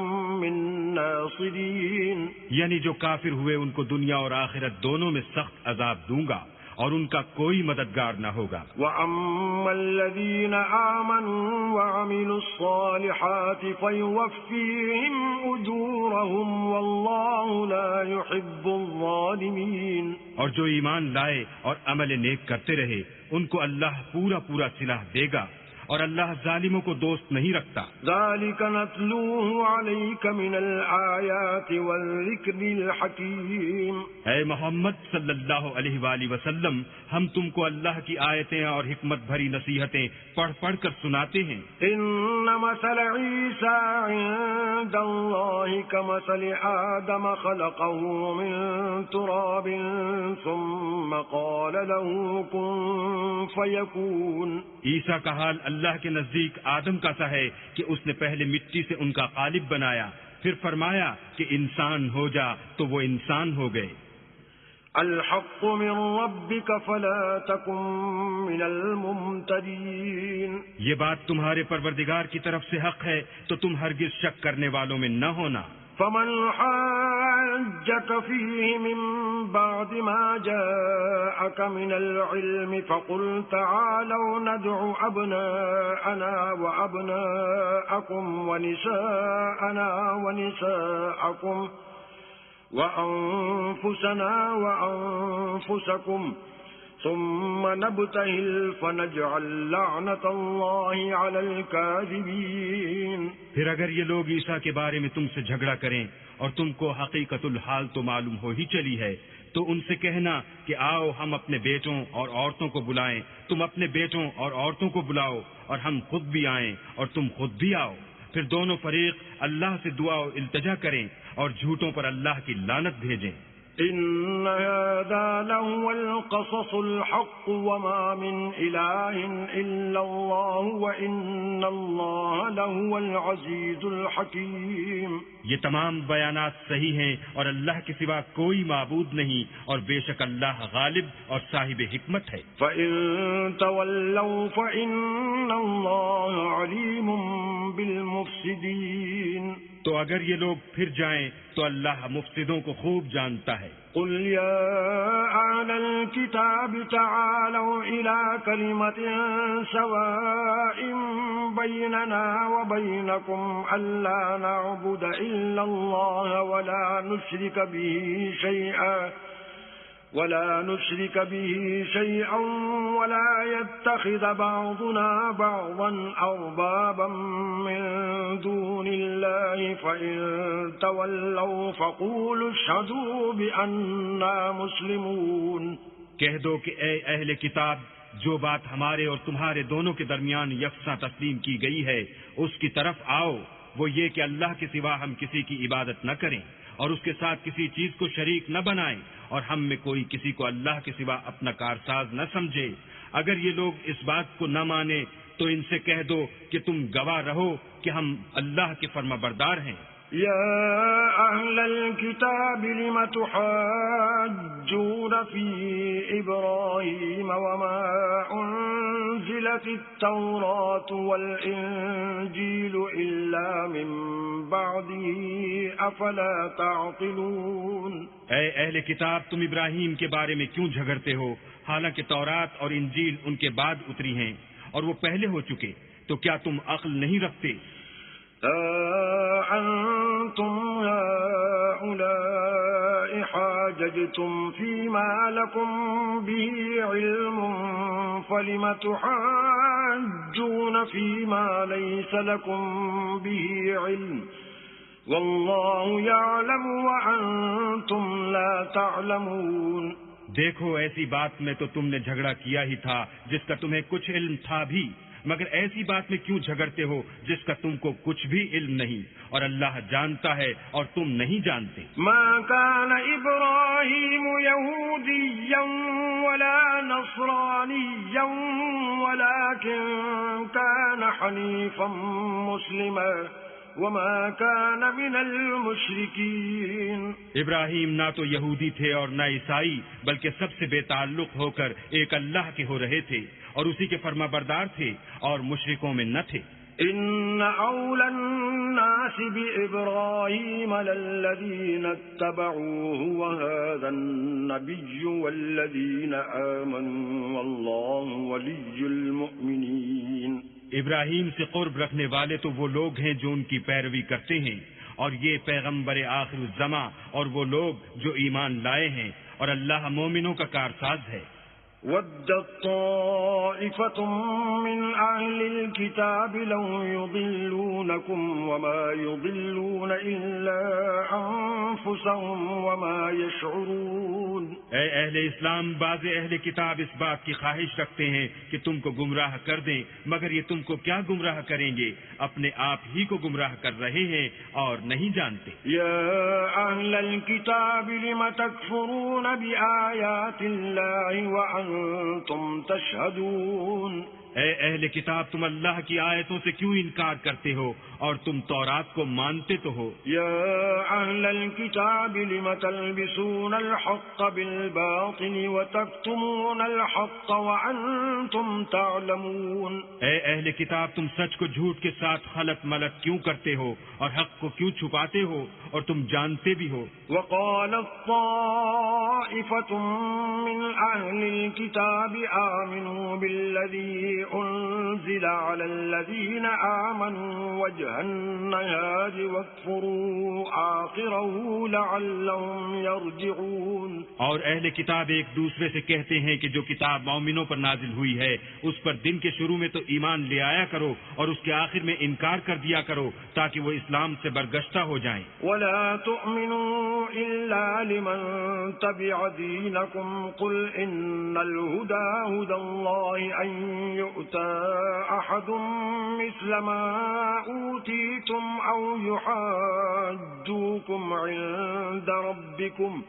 مِّن نَّاصِرِينَ. یعنی جو کافر ہوئے ان کو دنیا اور آخرت دونوں میں سخت عذاب دوں گا اور ان کا کوئی مددگار نہ ہوگا. وَأَمَّا الَّذِينَ آمَنُوا وَعَمِلُوا الصَّالِحَاتِ فَيُوَفِّيهِمْ أُجُورَهُمْ وَاللَّهُ لَا يُحِبُّ الظَّالِمِينَ. اور جو ایمان لائے اور عمل نیک کرتے رہے ان کو اللہ پورا پورا صلہ دے گا، اور اللہ ظالموں کو دوست نہیں رکھتا. ذَلِكَ نَتْلُوهُ عَلَيْكَ مِنَ الْآيَاتِ وَالذِّكْرِ الْحَكِيمِ. اے محمد صلی اللہ علیہ وآلہ وسلم، ہم تم کو اللہ کی آیتیں اور حکمت بھری نصیحتیں پڑھ پڑھ کر سناتے ہیں. إِنَّ مَثَلَ عِيسَى عِندَ اللَّهِ كَمَثَلِ آدَمَ خَلَقَهُ مِن تُرَابٍ ثُمَّ قَالَ لَهُ كُن فَيَكُونُ. عیسیٰ کا حال اللہ کے نزدیک آدم کا سا ہے کہ اس نے پہلے مٹی سے ان کا قالب بنایا، پھر فرمایا کہ انسان ہو جا تو وہ انسان ہو گئے. الحق من ربك فلا تكن من الممترين. یہ بات تمہارے پروردگار کی طرف سے حق ہے تو تم ہرگز شک کرنے والوں میں نہ ہونا. فمن حاجك فيه من بعد ما جاءك من العلم فقل تعالوا ندع أبناءنا وأبناءكم ونساءنا ونساءكم وأنفسنا وأنفسكم ثم نبتهل فنجعل لعنة الله على الكاذبين۔ پھر اگر یہ لوگ عیسیٰ کے بارے میں تم سے جھگڑا کریں اور تم کو حقیقت الحال تو معلوم ہو ہی چلی ہے، تو ان سے کہنا کہ آؤ ہم اپنے بیٹوں اور عورتوں کو بلائیں، تم اپنے بیٹوں اور عورتوں کو بلاؤ اور ہم خود بھی آئیں اور تم خود بھی آؤ۔ پھر دونوں فریق اللہ سے دعا و التجا کریں اور جھوٹوں پر اللہ کی لعنت بھیجیں۔ إن هذا لهو القصص الحق وما من إله إلا الله وإن الله لهو العزيز الحكيم۔ یہ تمام بیانات صحیح ہیں اور اللہ کے سوا کوئی معبود نہیں، اور بے شک اللہ غالب اور صاحب حکمت ہے۔ فَإِن تَوَلَّوْا فَإِنَّ اللَّهَ عَلِيمٌ بِالْمُفْسِدِينَ۔ تو اگر یہ لوگ پھر جائیں تو اللہ مفسدوں کو خوب جانتا ہے۔ قل يا أهل الكتاب تعالوا إلى كلمة سواء بيننا وبينكم ألا نعبد إلا الله ولا نشرك به شيئا ولا يتخذ بعضنا بعضا أربابا من دون الله فإن تولوا فقولوا اشهدوا بأننا مسلمون۔ کہہ دو کہ اے اہل کتاب، جو بات ہمارے اور تمہارے دونوں کے درمیان یکساں تسلیم کی گئی ہے اس کی طرف آؤ، وہ یہ کہ اللہ کے سوا ہم کسی کی عبادت نہ کریں اور اس کے ساتھ کسی چیز کو شریک نہ بنائیں، اور ہم میں کوئی کسی کو اللہ کے سوا اپنا کارساز نہ سمجھے۔ اگر یہ لوگ اس بات کو نہ مانے تو ان سے کہہ دو کہ تم گواہ رہو کہ ہم اللہ کے فرما بردار ہیں۔ يا أهل الكتاب لم تحاجون في إبراهيم وما أنزلت التوراة والإنجيل إلا من بعده أفلا تعقلون۔ اے اہل کتاب، تم ابراہیم کے بارے میں کیوں جھگڑتے ہو، حالانکہ تورات اور انجیل ان کے بعد اتری ہیں اور وہ پہلے ہو چکے، تو کیا تم عقل نہیں رکھتے؟ أنتم هؤلاء حاججتم فيما لكم به علم فلم تحاجون فيما ليس لكم به علم والله يعلم وأنتم لا تعلمون۔ دیکھو، ایسی بات میں تو تم نے جھگڑا کیا ہی تھا جس کا تمہیں کچھ علم تھا بھی، مگر ایسی بات میں کیوں جھگڑتے ہو جس کا تم کو کچھ بھی علم نہیں، اور اللہ جانتا ہے اور تم نہیں جانتے۔ ما كان إبراهيم يهوديا ولا نصرانيا ولكن كان حنيفا مسلما وما كان من المشركين۔ ابراہیم نہ تو یہودی تھے اور نہ عیسائی، بلکہ سب سے بے تعلق ہو کر ایک اللہ کے ہو رہے تھے اور اسی کے فرما بردار تھے اور مشرکوں میں نہ تھے۔ إن أولى الناس بإبراهيم للذين اتبعوه وهذا النبي والذين آمنوا والله ولي المؤمنين۔ ابراہیم سے قرب رکھنے والے تو وہ لوگ ہیں جو ان کی پیروی کرتے ہیں، اور یہ پیغمبر آخر الزماں اور وہ لوگ جو ایمان لائے ہیں، اور اللہ مومنوں کا کارساز ہے۔ وَدَّت طَّائِفَةٌ مِّنْ أَهْلِ الْكِتَابِ لَوْ يُضِلُّونَكُمْ وَمَا يُضِلُّونَ إِلَّا أَنفُسَهُمْ وَمَا يَشْعُرُونَ۔ اے اہل اسلام، بعض اہل کتاب اس بات کی خواہش رکھتے ہیں کہ تم کو گمراہ کر دیں، مگر یہ تم کو کیا گمراہ کریں گے، اپنے آپ ہی کو گمراہ کر رہے ہیں اور نہیں جانتے۔ يَا أَهْلَ الْكِتَابِ لِمَ تَكْفُرُونَ بِآيَاتِ اللَّهِ وَأَنْتُمْ تَشْهَدُونَ۔ اے اہل کتاب، تم اللہ کی آیتوں سے کیوں انکار کرتے ہو اور تم تورات کو مانتے تو ہو۔ یا اہل الکتاب لم تلبسون الحق بالباطل وتکتمون الحق وانتم تعلمون۔ اے اہل کتاب، تم سچ کو جھوٹ کے ساتھ خلط ملط کیوں کرتے ہو اور حق کو کیوں چھپاتے ہو اور تم جانتے بھی ہو۔ وقالت طائفة من اہل الكتاب آمنوا بالذی أنزل على الذين آمنوا وجه النهار واكفروا آخره لعلهم يرجعون. اور اہل کتاب ایک دوسرے سے کہتے ہیں کہ جو کتاب مومنوں پر نازل ہوئی ہے اس پر دن کے شروع میں تو ایمان لے آیا کرو اور اس کے آخر میں انکار کر دیا کرو تاکہ وہ اسلام سے برگشتہ ہو جائیں. ولا تؤمنوا إلا لمن تبع دينكم قل إن الهدى هدى الله أن يؤتى أحد مثل ما أوتيتم أو يحاجوكم عند ربكم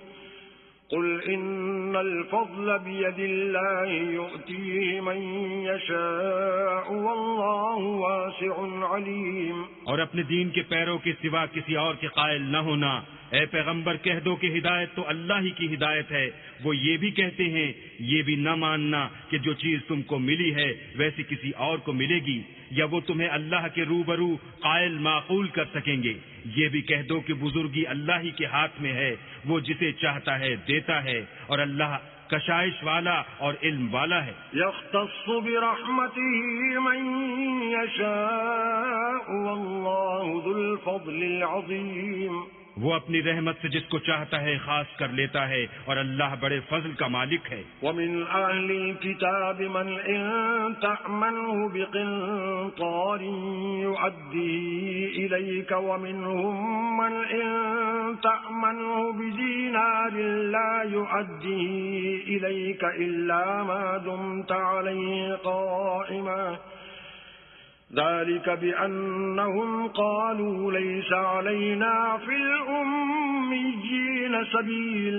قل إن الفضل بيد الله يؤتيه من يشاء والله واسع عليم. اور اپنے دین کے پیروں کے سوا کسی اور کے قائل نہ ہونا. اے پیغمبر کہہ دو کہ ہدایت تو اللہ ہی کی ہدایت ہے. وہ یہ بھی کہتے ہیں یہ بھی نہ ماننا کہ جو چیز تم کو ملی ہے ویسی کسی اور کو ملے گی یا وہ تمہیں اللہ کے روبرو قائل معقول کر سکیں گے. یہ بھی کہہ دو کہ بزرگی اللہ ہی کے ہاتھ میں ہے. وہ جسے چاہتا ہے دیتا ہے اور اللہ کشائش والا اور علم والا ہے. يختص برحمته من يشاء والله ذو الفضل العظيم. وہ اپنی رحمت سے جس کو چاہتا ہے خاص کر لیتا ہے اور اللہ بڑے فضل کا مالک ہے. ومن أهل الكتاب من إن تأمنه بقنطار يؤديه إليك ومنهم من إن تأمنه بدينار لا يؤديه إليك إلا ما دمت عليه قائما ذلك بأنهم قالوا ليس علينا في الأميين سبيل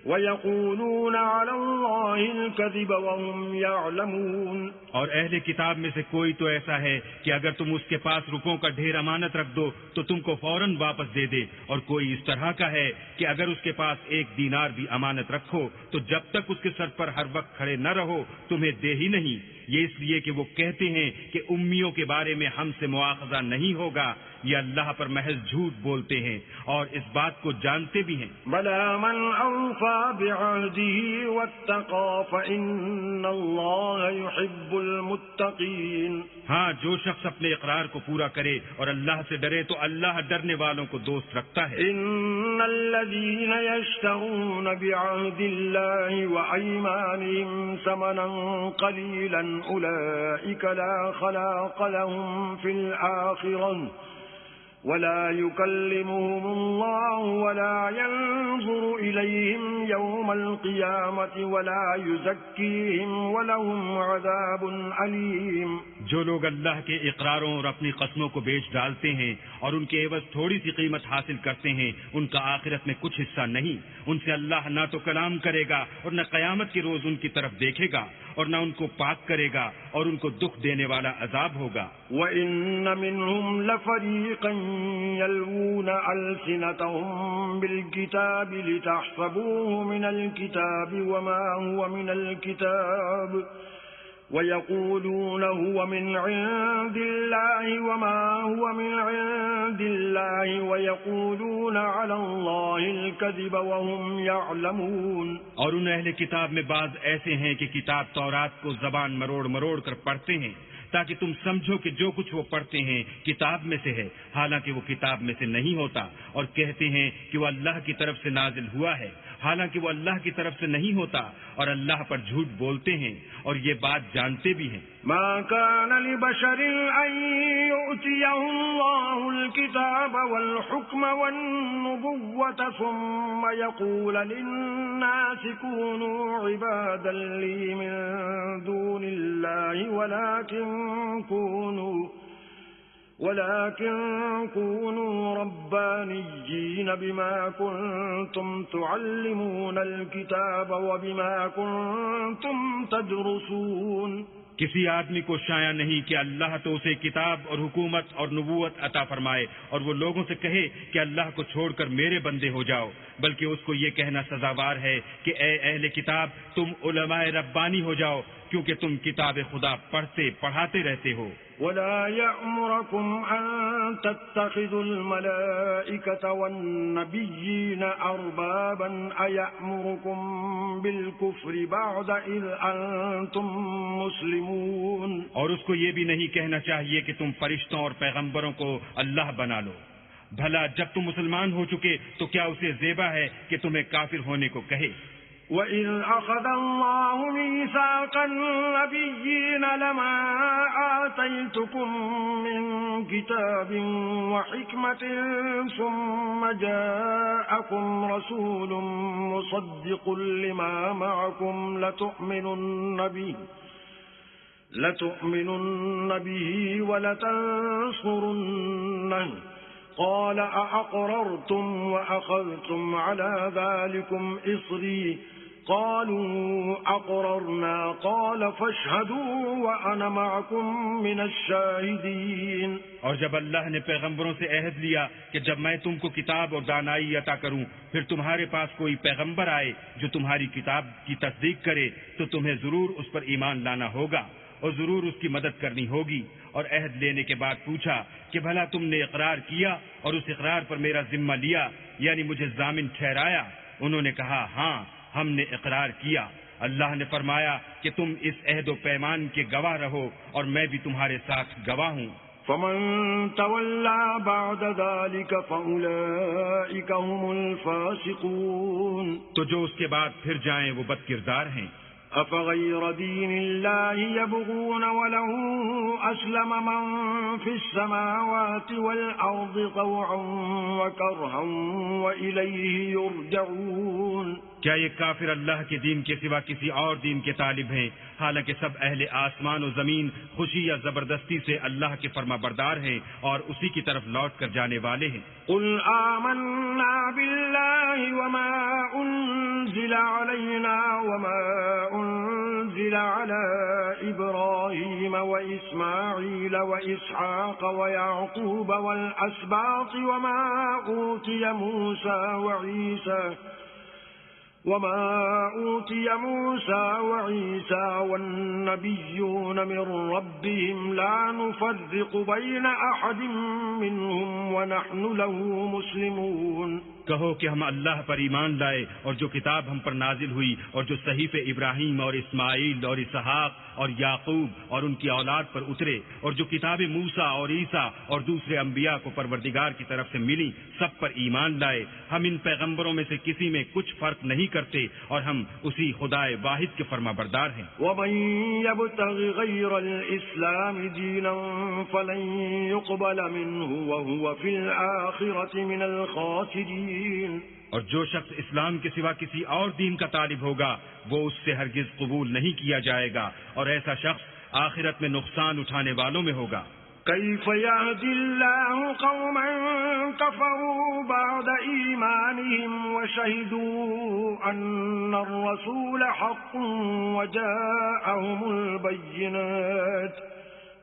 ويقولون على الله الكذب وهم يعلمون. اور اہل کتاب میں سے کوئی تو ایسا ہے کہ اگر تم اس کے پاس روپوں کا ڈھیر امانت رکھ دو تو تم کو فوراً واپس دے دے، اور کوئی اس طرح کا ہے کہ اگر اس کے پاس 1 دینار بھی امانت رکھو تو جب تک اس کے سر پر ہر وقت کھڑے نہ رہو تمہیں دے ہی نہیں. یہ اس لیے کہ وہ کہتے ہیں کہ امیوں کے بارے میں ہم سے مواخذہ نہیں ہوگا. یہ اللہ پر محض جھوٹ بولتے ہیں اور اس بات کو جانتے بھی ہیں. بلى من أوفى بعهده واتقى فإن الله يحب المتقين. ہاں، جو شخص اپنے اقرار کو پورا کرے اور اللہ سے ڈرے تو اللہ ڈرنے والوں کو دوست رکھتا ہے. إن الذين يشترون بعهد الله وأيمانهم ثمنا قليلا أولئك لا خلاق لهم في الآخرة ولا يكلمهم الله ولا ينظر إليهم يوم القيامة ولا يزكيهم ولهم عذاب أليم. جو لوگ اللہ کے اقراروں اور اپنی قسموں کو بیچ ڈالتے ہیں اور ان کے عوض تھوڑی سی قیمت حاصل کرتے ہیں ان کا آخرت میں کچھ حصہ نہیں. ان سے اللہ نہ تو کلام کرے گا اور نہ قیامت کے روز ان کی طرف دیکھے گا اور نہ ان کو پاک کرے گا اور ان کو دکھ دینے والا عذاب ہوگا. وَإِنَّ مِنْهُمْ لَفَرِيقًا يَلْوُونَ أَلْسِنَتَهُمْ بِالْكِتَابِ لِتَحْسَبُوهُ مِنَ الْكِتَابِ وَمَا هُوَ مِنَ الْكِتَابِ وَيَقُولُونَ هُوَ مِنْ عِنْدِ اللَّهِ وَمَا هُوَ مِنْ عِنْدِ اللَّهِ وَيَقُولُونَ عَلَى اللَّهِ الْكَذِبَ وَهُمْ يَعْلَمُونَ. اور ان اہل کتاب میں بعض ایسے ہیں کہ کتاب تورات کو زبان مروڑ مروڑ کر پڑھتے ہیں تاکہ تم سمجھو کہ جو کچھ وہ پڑھتے ہیں کتاب میں سے ہے، حالانکہ وہ کتاب میں سے نہیں ہوتا، اور کہتے ہیں کہ وہ اللہ کی طرف سے نازل ہوا ہے، حالانکہ وہ اللہ کی طرف سے نہیں ہوتا، اور اللہ پر جھوٹ بولتے ہیں اور یہ بات جانتے بھی ہیں. ما كان لبشر أن يؤتيه الله الكتاب والحكم والنبوة ثم يقول للناس كونوا عبادا لي من دون الله ولكن كونوا ربانيين بما كنتم تعلمون الكتاب وبما كنتم تدرسون. کسی آدمی کو شایع نہیں کہ اللہ تو اسے کتاب اور حکومت اور نبوت عطا فرمائے اور وہ لوگوں سے کہے کہ اللہ کو چھوڑ کر میرے بندے ہو جاؤ، بلکہ اس کو یہ کہنا سزاوار ہے کہ اے اہل کتاب تم علماء ربانی ہو جاؤ کیونکہ تم کتاب خدا پڑھتے پڑھاتے رہتے ہو. ولا يأمركم أن تتخذوا الملائكة والنبيين أربابا أيأمركم بالكفر بعد إذ أنتم مسلمون. اور اس کو یہ بھی نہیں کہنا چاہیے کہ تم فرشتوں اور پیغمبروں کو اللہ بنا لو. بھلا جب تم مسلمان ہو چکے تو کیا اسے زیبا ہے کہ تمہیں کافر ہونے کو کہے؟ وَإِذْ أَخَذَ اللَّهُ مِيثَاقَ النَّبِيِّينَ لَمَا آتَيْتُكُم مِّن كِتَابٍ وَحِكْمَةٍ ثُمَّ جَاءَكُمْ رَسُولٌ مُصَدِّقٌ لِّمَا مَعَكُمْ لَتُؤْمِنُنَّ بِهِ وَلَتَنصُرُنَّهُ قال أأقررتم وأخذتم على ذلكم إصري قالوا أقررنا قال فاشهدوا وأنا معكم من الشاهدين. اور جب اللہ نے پیغمبروں سے عہد لیا کہ جب میں تم کو کتاب اور دانائی عطا کروں پھر تمہارے پاس کوئی پیغمبر آئے جو تمہاری کتاب کی تصدیق کرے تو تمہیں ضرور اس پر ایمان لانا ہوگا اور ضرور اس کی مدد کرنی ہوگی. اور عہد لینے کے بعد پوچھا کہ بھلا تم نے اقرار کیا اور اس اقرار پر میرا ذمہ لیا یعنی مجھے ضامن ٹھہرایا؟ انہوں نے کہا ہاں ہم نے اقرار کیا. اللہ نے فرمایا کہ تم اس عہد و پیمان کے گواہ رہو اور میں بھی تمہارے ساتھ گواہ ہوں. فمن تولى بعد ذلك فأولئك هم الفاسقون. تو جو اس کے بعد پھر جائیں وہ بد کردار ہیں. أفغير دين الله يبغون وله أسلم من في السماوات والأرض طوعا وكرها وإليه يرجعون. کیا یہ کافر اللہ کے دین کے سوا کسی اور دین کے طالب ہیں حالانکہ سب اہل آسمان و زمین خوشی یا زبردستی سے اللہ کے فرما بردار ہیں اور اسی کی طرف لوٹ کر جانے والے ہیں. قل آمنا بالله وما أنزل علينا وما أنزل على إبراهيم وإسماعيل وإسحاق ويعقوب والأسباط وما أوتي موسى وعيسى والنبيون من ربهم لا نفرق بين أحد منهم ونحن له مسلمون. کہو کہ ہم اللہ پر ایمان لائے اور جو کتاب ہم پر نازل ہوئی اور جو صحیفے ابراہیم اور اسماعیل اور اسحاق اور یعقوب اور ان کی اولاد پر اترے اور جو کتاب موسیٰ اور عیسیٰ اور دوسرے انبیاء کو پروردگار کی طرف سے ملی سب پر ایمان لائے. ہم ان پیغمبروں میں سے کسی میں کچھ فرق نہیں کرتے اور ہم اسی خدائے واحد کے فرما بردار ہیں. ومن يبتغ غير الإسلام دينا فلن يقبل منه وهو في الآخرة من الخاسرين. اور جو شخص اسلام کے سوا کسی اور دین کا طالب ہوگا وہ اس سے ہرگز قبول نہیں کیا جائے گا اور ایسا شخص آخرت میں نقصان اٹھانے والوں میں ہوگا. كيف يهدي الله قوما كفروا بعد إيمانهم وشهدوا أن الرسول حق وجاءهم البينات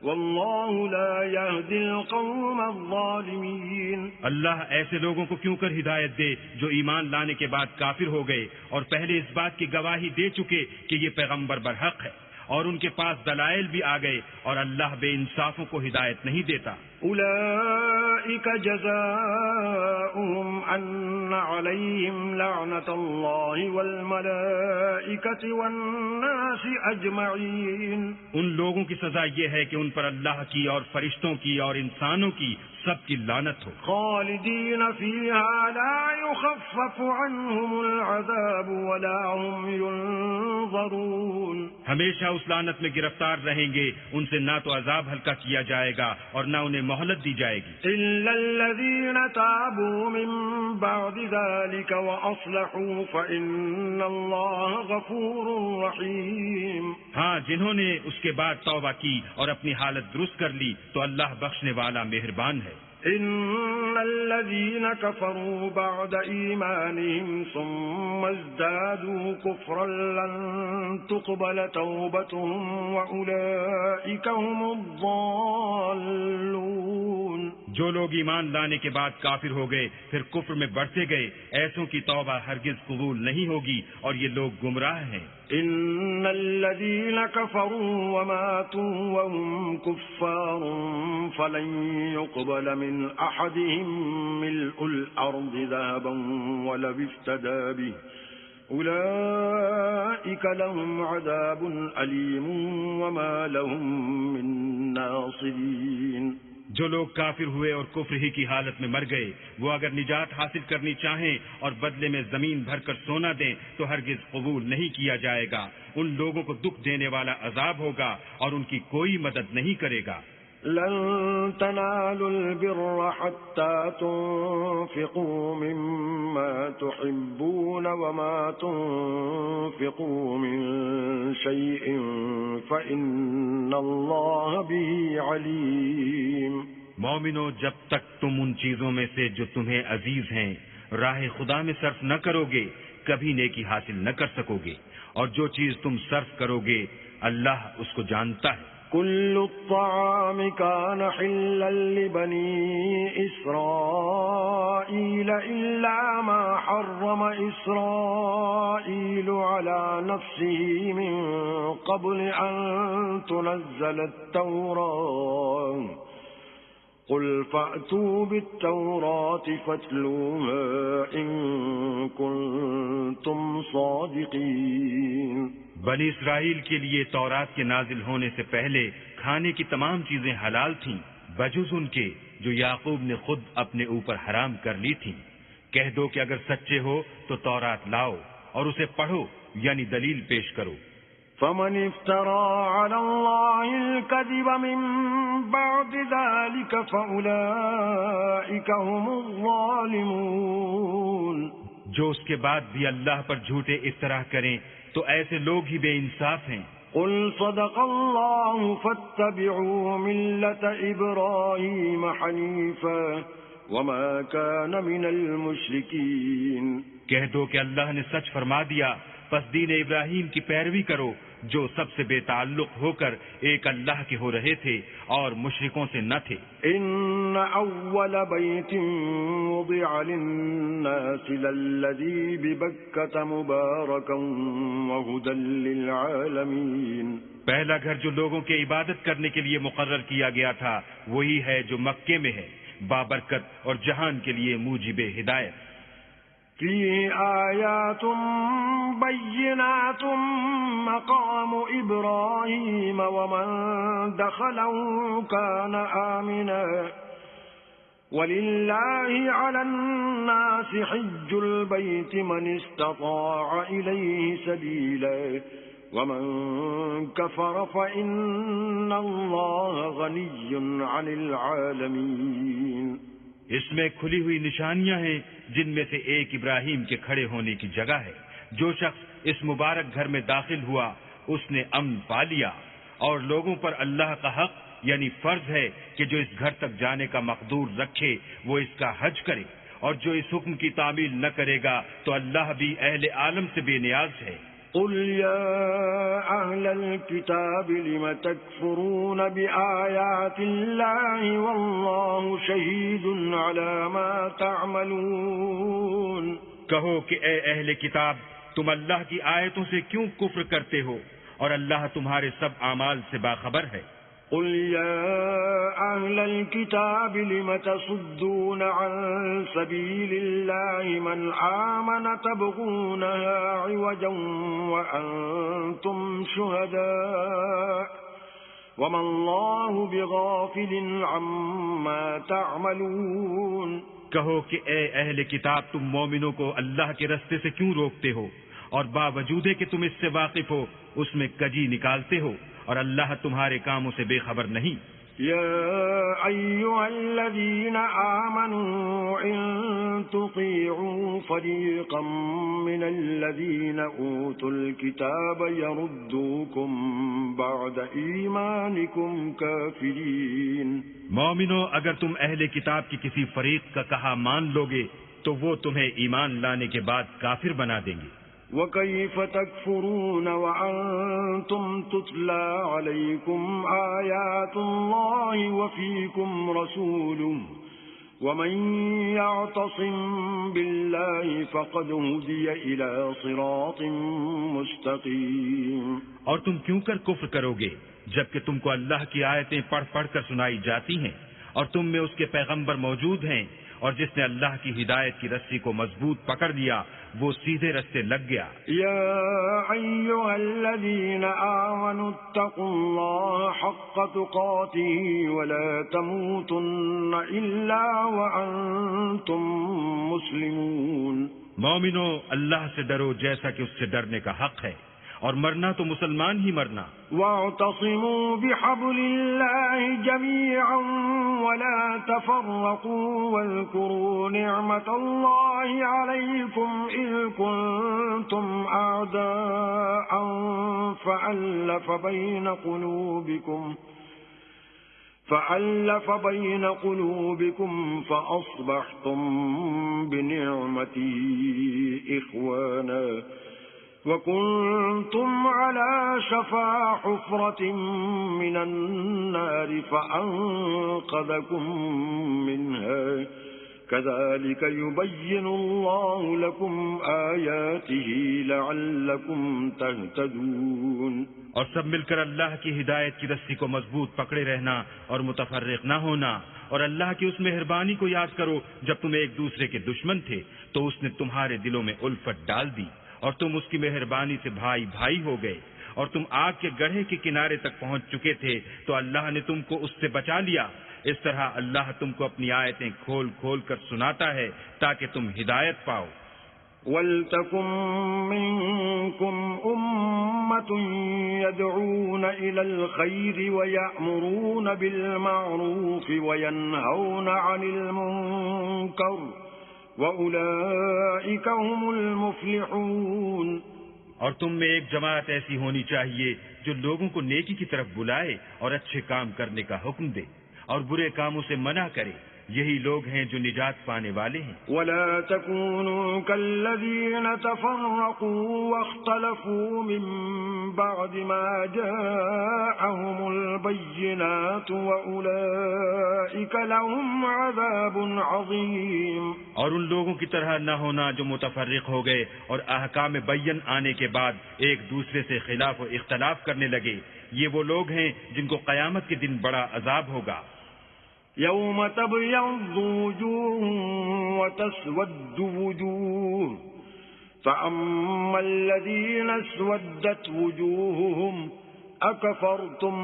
واللہ لا يهدي القوم الظالمین. اللہ ایسے لوگوں کو کیوں کر ہدایت دے جو ایمان لانے کے بعد کافر ہو گئے اور پہلے اس بات کی گواہی دے چکے کہ یہ پیغمبر برحق ہے اور ان کے پاس دلائل بھی آ گئے اور اللہ بے انصافوں کو ہدایت نہیں دیتا. اولئک جزاؤہم ان علیہم لعنت اللہ والملائکۃ والناس اجمعین. ان لوگوں کی سزا یہ ہے کہ ان پر اللہ کی اور فرشتوں کی اور انسانوں کی سب کی لعنت ہو. خالدین فیہا لا یخفف عنہم العذاب ولا هم ینظرون. ہمیشہ اس لعنت میں گرفتار رہیں گے ان سے نہ تو عذاب ہلکا کیا جائے گا اور نہ انہیں مہلت دی جائے گی. الا الذین تابوا من بعد ذلك واصلحوا فان اللہ غفور رحیم. ہاں جنہوں نے اس کے بعد توبہ کی اور اپنی حالت درست کر لی تو اللہ بخشنے والا مہربان ہے. ان الذين كفروا بعد ايمانهم ثم ازدادوا كفرا لن تقبل توبتهم واولئك هم الضالون. جو لوگ ایمان لانے کے بعد کافر ہو گئے پھر کفر میں بڑھتے گئے، ایسوں کی توبہ ہرگز قبول نہیں ہوگی اور یہ لوگ گمراہ ہیں۔ ان الذين كفروا وماتوا وهم كفار فلن يقبل من احدهم ملء الارض ذهبا ولو افتدى به اولئك لهم عذاب اليم وما لهم من ناصرين۔ جو لوگ کافر ہوئے اور کفر ہی کی حالت میں مر گئے، وہ اگر نجات حاصل کرنی چاہیں اور بدلے میں زمین بھر کر سونا دیں تو ہرگز قبول نہیں کیا جائے گا۔ ان لوگوں کو دکھ دینے والا عذاب ہوگا اور ان کی کوئی مدد نہیں کرے گا۔ لن تنالوا البر حتى تنفقوا مما تحبون وما تنفقوا من شيء فإن الله به عليم۔ مومنو، جب تک تم ان چیزوں میں سے جو تمہیں عزیز ہیں راہ خدا میں صرف نہ کرو گے کبھی نیکی حاصل نہ کر سکو گے، اور جو چیز تم صرف کرو گے اللہ اس کو جانتا ہے۔ كل الطعام كان حلا لبني إسرائيل إلا ما حرم إسرائيل على نفسه من قبل أن تنزل التوراة قل فأتوا بالتوراة فاتلوها إن كنتم صادقين۔ بنی اسرائیل کے لیے تورات کے نازل ہونے سے پہلے کھانے کی تمام چیزیں حلال تھیں بجز ان کے جو یعقوب نے خود اپنے اوپر حرام کر لی تھیں۔ کہہ دو کہ اگر سچے ہو تو تورات لاؤ اور اسے پڑھو، یعنی دلیل پیش کرو۔ فمن افترى على الله الكذب من بعد ذلك فأولئك هم الظالمون۔ جو اس کے بعد بھی اللہ پر جھوٹے افتراء کریں تو ایسے لوگ ہی بے انصاف ہیں۔ قل صدق الله فاتبعوا ملة إبراهيم حنيفا وما كان من المشركين۔ کہہ دو کہ اللہ نے سچ فرما دیا، پس دین ابراہیم کی پیروی کرو جو سب سے بے تعلق ہو کر ایک اللہ کے ہو رہے تھے اور مشرکوں سے نہ تھے۔ ان اول بیت وضع للناس للذی ببکۃ مبارکا وہدی للعالمین۔ پہلا گھر جو لوگوں کے عبادت کرنے کے لیے مقرر کیا گیا تھا وہی ہے جو مکے میں ہے، بابرکت اور جہان کے لیے موجب ہدایت۔ فيه آيات بينات مقام إبراهيم ومن دخله كان آمنا ولله على الناس حج البيت من استطاع إليه سبيلا ومن كفر فإن الله غني عن العالمين۔ اس میں کھلی ہوئی نشانیاں ہیں جن میں سے ایک ابراہیم کے کھڑے ہونے کی جگہ ہے۔ جو شخص اس مبارک گھر میں داخل ہوا اس نے امن پا لیا، اور لوگوں پر اللہ کا حق یعنی فرض ہے کہ جو اس گھر تک جانے کا مقدور رکھے وہ اس کا حج کرے، اور جو اس حکم کی تعمیل نہ کرے گا تو اللہ بھی اہل عالم سے بے نیاز ہے۔ قل يا أهل الكتاب لم تكفرون بآيات الله والله شهيد على ما تعملون۔ کہو کہ اے اہل کتاب، تم اللہ کی آیتوں سے کیوں کفر کرتے ہو اور اللہ تمہارے سب اعمال سے باخبر ہے۔ قل يا أهل الكتاب لم تصدون عن سبيل الله من آمن تبغونها عوجا وأنتم شهداء وما الله بغافل عما تعملون۔ کہو کہ اے اہل کتاب، تم مومنوں کو اللہ کے رستے سے کیوں روکتے ہو اور باوجود کہ تم اس سے واقف ہو اس میں کجی نکالتے ہو، اور اللہ تمہارے کاموں سے بے خبر نہیں۔ يا أيها الذين آمنوا إن تطيعوا فريقا من الذين أوتوا الكتاب يردوكم بعد إيمانكم كافرين۔ مومنو، اگر تم اہل کتاب کی کسی فریق کا کہا مان لوگے تو وہ تمہیں ایمان لانے کے بعد کافر بنا دیں گے۔ وَكَيْفَ تَكْفُرُونَ وَأَنْتُمْ تُتْلَى عَلَيْكُمْ آيَاتُ اللَّهِ وَفِيكُمْ رَسُولُهُ ومن يعتصم بالله فقد هدي إلى صراط مستقيم۔ اور تم کیوں کر کفر کرو گے جبکہ تم کو اللہ کی آیتیں پڑھ پڑھ کر سنائی جاتی ہیں اور تم میں اس کے پیغمبر موجود ہیں، اور جس نے اللہ کی ہدایت کی رسی کو مضبوط پکڑ لیا وہ سیدھے رستے لگ گیا۔ یا ایھا الذین آمنوا اتقوا اللہ حق تقاتہ ولا تموتن الا وانتم مسلمون۔ مومنو، اللہ سے ڈرو جیسا کہ اس سے ڈرنے کا حق ہے، اور مرنا تو مسلمان ہی مرنا۔ واعتصموا بحبل اللہ جميعا ولا تفرقوا واذكروا نعمة الله عليكم إذ كنتم أعداء فألف بين قلوبكم فأصبحتم بنعمته إخوانا وكنتم على شفا حفرة من النار فأنقذكم منها كذلك يبين الله لكم آياته لعلكم تهتدون۔ اور سب مل کر اللہ کی ہدایت کی رسی کو مضبوط پکڑے رہنا اور متفرق نہ ہونا، اور اللہ کی اس مہربانی کو یاد کرو جب تم ایک دوسرے کے دشمن تھے تو اس نے تمہارے دلوں میں الفت ڈال دی اور تم اس کی مہربانی سے بھائی بھائی ہو گئے، اور تم آگ کے گڑھے کے کنارے تک پہنچ چکے تھے تو اللہ نے تم کو اس سے بچا لیا۔ اس طرح اللہ تم کو اپنی آیتیں کھول کھول کر سناتا ہے تاکہ تم ہدایت پاؤ۔ وَلْتَكُن مِّنكُمْ أُمَّةٌ يَدْعُونَ إِلَى الْخَيْرِ وَيَأْمُرُونَ بِالْمَعْرُوفِ وَيَنْهَوْنَ عَنِ الْمُنكَرِ وَأُولَئِكَ هُمُ الْمُفْلِحُونَ۔ اور تم میں ایک جماعت ایسی ہونی چاہیے جو لوگوں کو نیکی کی طرف بلائے اور اچھے کام کرنے کا حکم دے اور برے کاموں سے منع کرے، یہی لوگ ہیں جو نجات پانے والے ہیں۔ وَلَا تَكُونُوا كَالَّذِينَ تَفَرَّقُوا وَاخْتَلَفُوا مِن بَعْدِ مَا جَاءَهُمُ الْبَيِّنَاتُ وَأُولَئِكَ لَهُمْ عَذَابٌ عَظِيمٌ۔ اور ان لوگوں کی طرح نہ ہونا جو متفرق ہو گئے اور احکام بین آنے کے بعد ایک دوسرے سے خلاف و اختلاف کرنے لگے، یہ وہ لوگ ہیں جن کو قیامت کے دن بڑا عذاب ہوگا۔ يوم تبيض وجوه وتسود وجوه فأما الذين اسودت وجوههم أكفرتم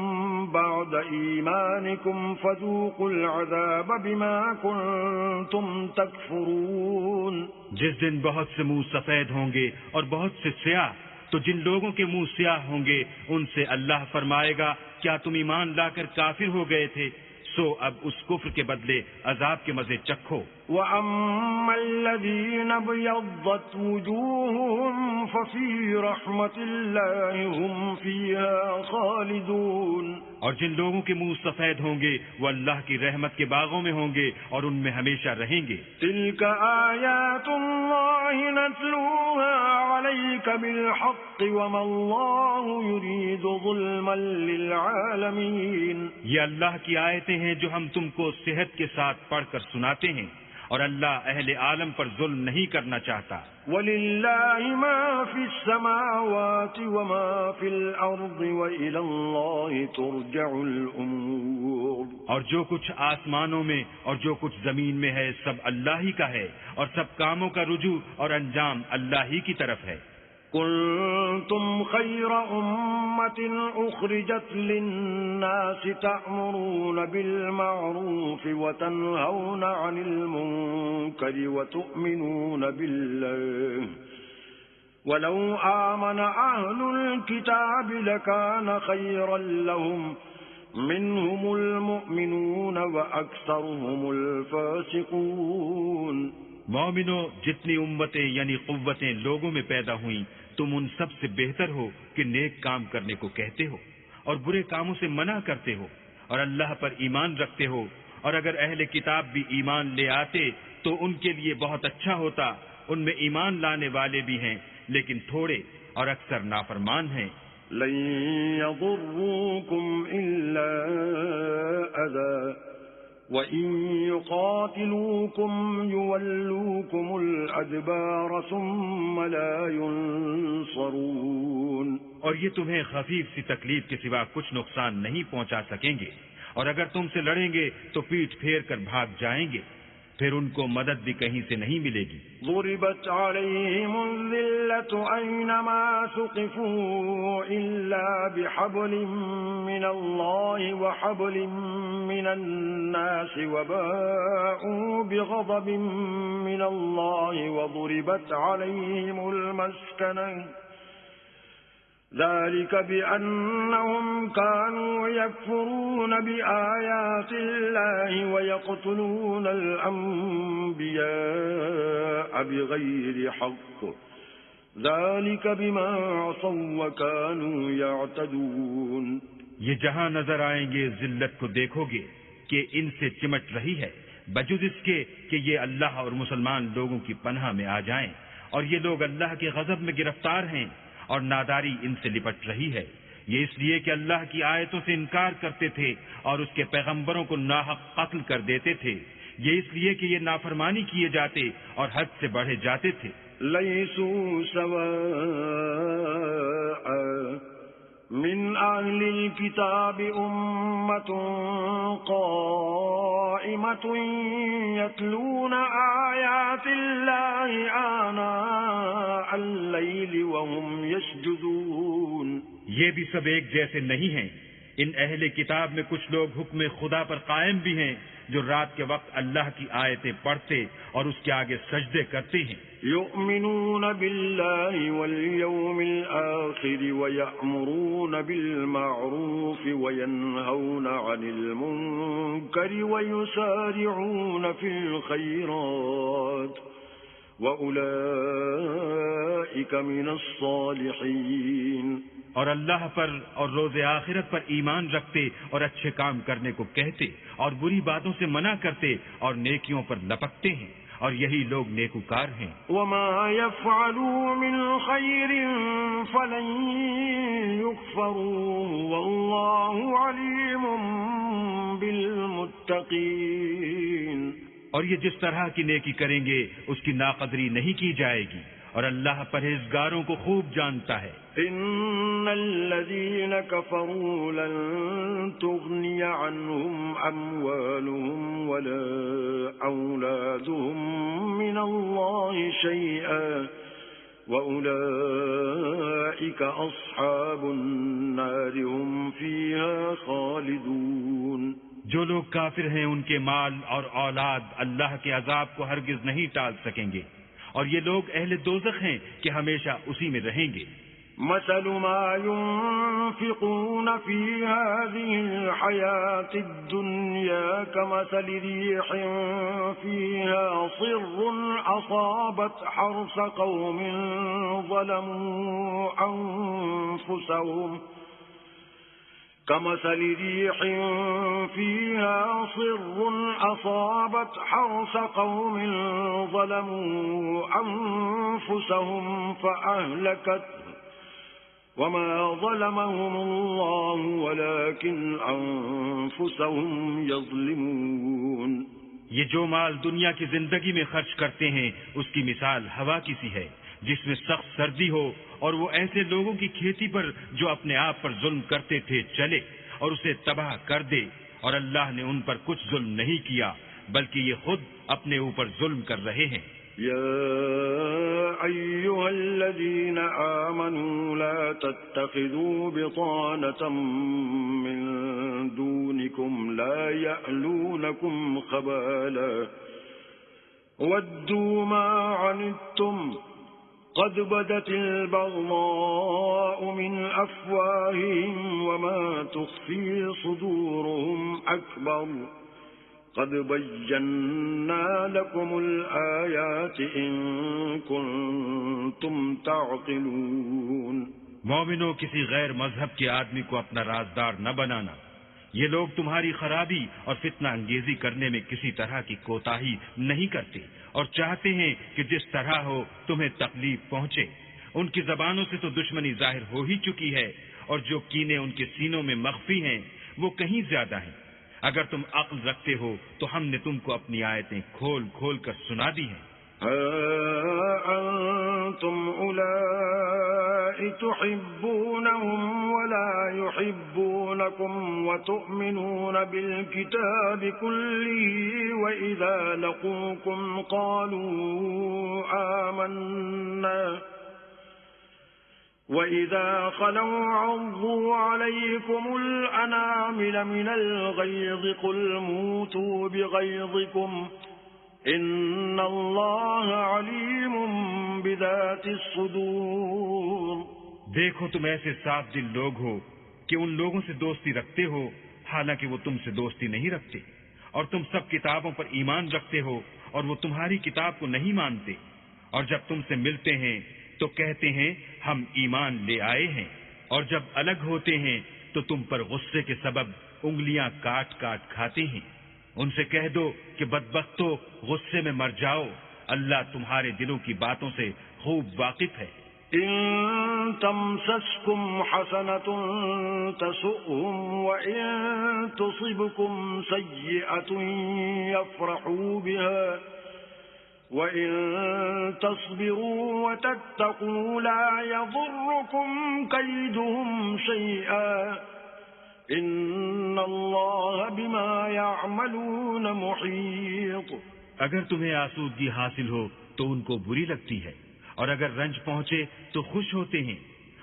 بعد إيمانكم فذوقوا العذاب بما كنتم تكفرون۔ جس دن بہت سے منہ سفید ہوں گے اور بہت سے سیاہ، تو جن لوگوں کے منہ سیاہ ہوں گے ان سے اللہ فرمائے گا کیا تم ایمان لا کر کافر ہو گئے تھے؟ سو اب اس کفر کے بدلے عذاب کے مزے چکھو۔ وَأَمَّا الَّذِينَ ابْيَضَّتْ وُجُوهُهُمْ فَفِي رَحْمَةِ اللَّهِ هُمْ فِيهَا خَالِدُونَ۔ اور جن لوگوں کے منہ سفید ہوں گے وہ اللہ کی رحمت کے باغوں میں ہوں گے اور ان میں ہمیشہ رہیں گے۔ تِلْكَ آيَاتُ اللَّهِ نَتْلُوهَا عَلَيْكَ بِالْحَقِّ وَمَا اللَّهُ يُرِيدُ ظُلْمًا لِلْعَالَمِينَ۔ یہ اللہ کی آیتیں ہیں جو ہم تم کو صحت کے ساتھ پڑھ کر سناتے ہیں، اور اللہ اہل عالم پر ظلم نہیں کرنا چاہتا۔ وَلِلَّهِ مَا فِي السَّمَاوَاتِ وَمَا فِي الْأَرْضِ وَإِلَى اللَّهِ تُرْجَعُ الْأُمُورُ۔ اور جو کچھ آسمانوں میں اور جو کچھ زمین میں ہے سب اللہ ہی کا ہے، اور سب کاموں کا رجوع اور انجام اللہ ہی کی طرف ہے۔ كنتم خير أمة أخرجت للناس تأمرون بالمعروف وتنهون عن المنكر وتؤمنون بالله ولو آمن أهل الكتاب لكان خيرا لهم منهم المؤمنون وأكثرهم الفاسقون۔ مومنو، جتنی امتیں یعنی قوتیں لوگوں میں پیدا ہوئیں تم ان سب سے بہتر ہو کہ نیک کام کرنے کو کہتے ہو اور برے کاموں سے منع کرتے ہو اور اللہ پر ایمان رکھتے ہو، اور اگر اہل کتاب بھی ایمان لے آتے تو ان کے لیے بہت اچھا ہوتا۔ ان میں ایمان لانے والے بھی ہیں لیکن تھوڑے اور اکثر نافرمان ہیں۔ لن يضروكم إلا أذى وَإِن يُقَاتِلُوكُمْ يُوَلُّوكُمُ الْأَدْبَارَ ثُمَّ لَا يُنصَرُونَ اور یہ تمہیں خفیف سی تکلیف کے سوا کچھ نقصان نہیں پہنچا سکیں گے، اور اگر تم سے لڑیں گے تو پیٹھ پھیر کر بھاگ جائیں گے، پھر ان کو مدد بھی کہیں سے نہیں ملے گی۔ ضربت عليهم الذلة أينما ثقفوا إلا بحبل من الله وحبل من الناس وباءوا بغضب من الله وضربت عليهم المسكنة ذلك بأنهم كانوا يكفرون بآيات الله ويقتلون الأنبياء بغير حق ذلك بما عصوا وكانوا يعتدون۔ یہ جہاں نظر آئیں گے ذلت کو دیکھو گے کہ ان سے چمٹ رہی ہے، بجز اس کے کہ یہ اللہ اور مسلمان لوگوں کی پناہ میں آ جائیں، اور یہ لوگ اللہ کے غضب میں گرفتار ہیں، اور ناداری ان سے لپٹ رہی ہے۔ یہ اس لیے کہ اللہ کی آیتوں سے انکار کرتے تھے اور اس کے پیغمبروں کو ناحق قتل کر دیتے تھے، یہ اس لیے کہ یہ نافرمانی کیے جاتے اور حد سے بڑھے جاتے تھے۔ لیسوا سواء من اہل الكتاب امة قائمة يتلون آیات اللہ آناء اللیل وهم یسجدون۔ یہ بھی سب ایک جیسے نہیں ہیں، ان اہل کتاب میں کچھ لوگ حکم خدا پر قائم بھی ہیں جو رات کے وقت اللہ کی آیتیں پڑھتے اور اس کے آگے سجدے کرتے ہیں۔ یؤمنون باللہ والیوم الآخر ویأمرون بالمعروف وینہون عن المنکر ویسارعون فی الخیرات وأولئک من الصالحین۔ اور اللہ پر اور روز آخرت پر ایمان رکھتے اور اچھے کام کرنے کو کہتے اور بری باتوں سے منع کرتے اور نیکیوں پر لپکتے ہیں، اور یہی لوگ نیکوکار ہیں۔ وما يفعلوا من خير فلن يكفروه والله عليم بالمتقين۔ اور یہ جس طرح کی نیکی کریں گے اس کی ناقدری نہیں کی جائے گی، اور اللہ پرہیزگاروں کو خوب جانتا ہے۔ ان الذين كفروا لن تغني عنهم اموالهم ولا اولادهم من الله شيئا واولئك اصحاب النار هم فيها خالدون۔ جو لوگ کافر ہیں ان کے مال اور اولاد اللہ کے عذاب کو ہرگز نہیں ٹال سکیں گے، اور یہ لوگ اہل دوزخ ہیں کہ ہمیشہ اسی میں رہیں گے۔ مثل ما ينفقون في هذه الحياة الدنيا كمثل ريح فيها صر أصابت حرث قوم ظلموا أنفسهم كمثل ريح فيها صر أصابت حرث قوم ظلموا أنفسهم فأهلكته وما ظلمهم الله ولكن أنفسهم يظلمون۔ یہ جو مال دنیا کی زندگی میں خرچ کرتے ہیں اس کی مثال ہوا کی سی ہے جس میں سخت سردی ہو، اور وہ ایسے لوگوں کی کھیتی پر جو اپنے آپ پر ظلم کرتے تھے چلے اور اسے تباہ کر دے، اور اللہ نے ان پر کچھ ظلم نہیں کیا بلکہ یہ خود اپنے اوپر ظلم کر رہے ہیں۔ يا أيها الذين آمنوا لا تتخذوا بطانة من دونكم لا يألونكم خبالا ودوا ما عنتم قد بدت البغضاء من أفواههم وما تخفي صدورهم أكبر قد بينا لكم الآيات إن كنتم تعقلون۔ مومنوں، کسی غیر مذہب کے آدمی کو اپنا رازدار نہ بنانا، یہ لوگ تمہاری خرابی اور فتنہ انگیزی کرنے میں کسی طرح کی کوتاہی نہیں کرتے اور چاہتے ہیں کہ جس طرح ہو تمہیں تکلیف پہنچے۔ ان کی زبانوں سے تو دشمنی ظاہر ہو ہی چکی ہے، اور جو کینے ان کے سینوں میں مخفی ہیں وہ کہیں زیادہ ہیں۔ اگر تم عقل رکھتے ہو تو ہم نے تم کو اپنی آیتیں کھول کھول کر سنا دی ہیں. أنتم أولئك تحبونهم ولا يحبونكم وتؤمنون بالكتاب كله وإذا لقوكم قالوا آمنا وَإِذَا خَلَوْا عَضُّوا عَلَيْكُمُ الْأَنَامِلَ مِنَ الْغَيْظِ قُلْ مُوتُوا بِغَيْظِكُمْ إِنَّ اللَّهَ عَلِيمٌ بِذَاتِ الصُّدُورِ. دیکھو تم ایسے صاف دل لوگ ہو کہ ان لوگوں سے دوستی رکھتے ہو حالانکہ وہ تم سے دوستی نہیں رکھتے، اور تم سب کتابوں پر ایمان رکھتے ہو اور وہ تمہاری کتاب کو نہیں مانتے، اور جب تم سے ملتے ہیں تو کہتے ہیں ہم ایمان لے آئے ہیں، اور جب الگ ہوتے ہیں تو تم پر غصے کے سبب انگلیاں کاٹ کاٹ کھاتے ہیں. ان سے کہہ دو کہ بدبختو غصے میں مر جاؤ، اللہ تمہارے دلوں کی باتوں سے خوب واقف ہے. إن تمسسكم حسنة تسؤهم وإن تصبكم سيئة يفرحوا بها وَإِن تَصْبِرُوا وَتَتَّقُوا لَا يَضُرُّكُمْ كَيْدُهُمْ شَيْئًا إِنَّ اللَّهَ بِمَا يَعْمَلُونَ مُحِيطٌ. اگر تمہیں آسودگی حاصل ہو تو ان کو بری لگتی ہے، اور اگر رنج پہنچے تو خوش ہوتے ہیں،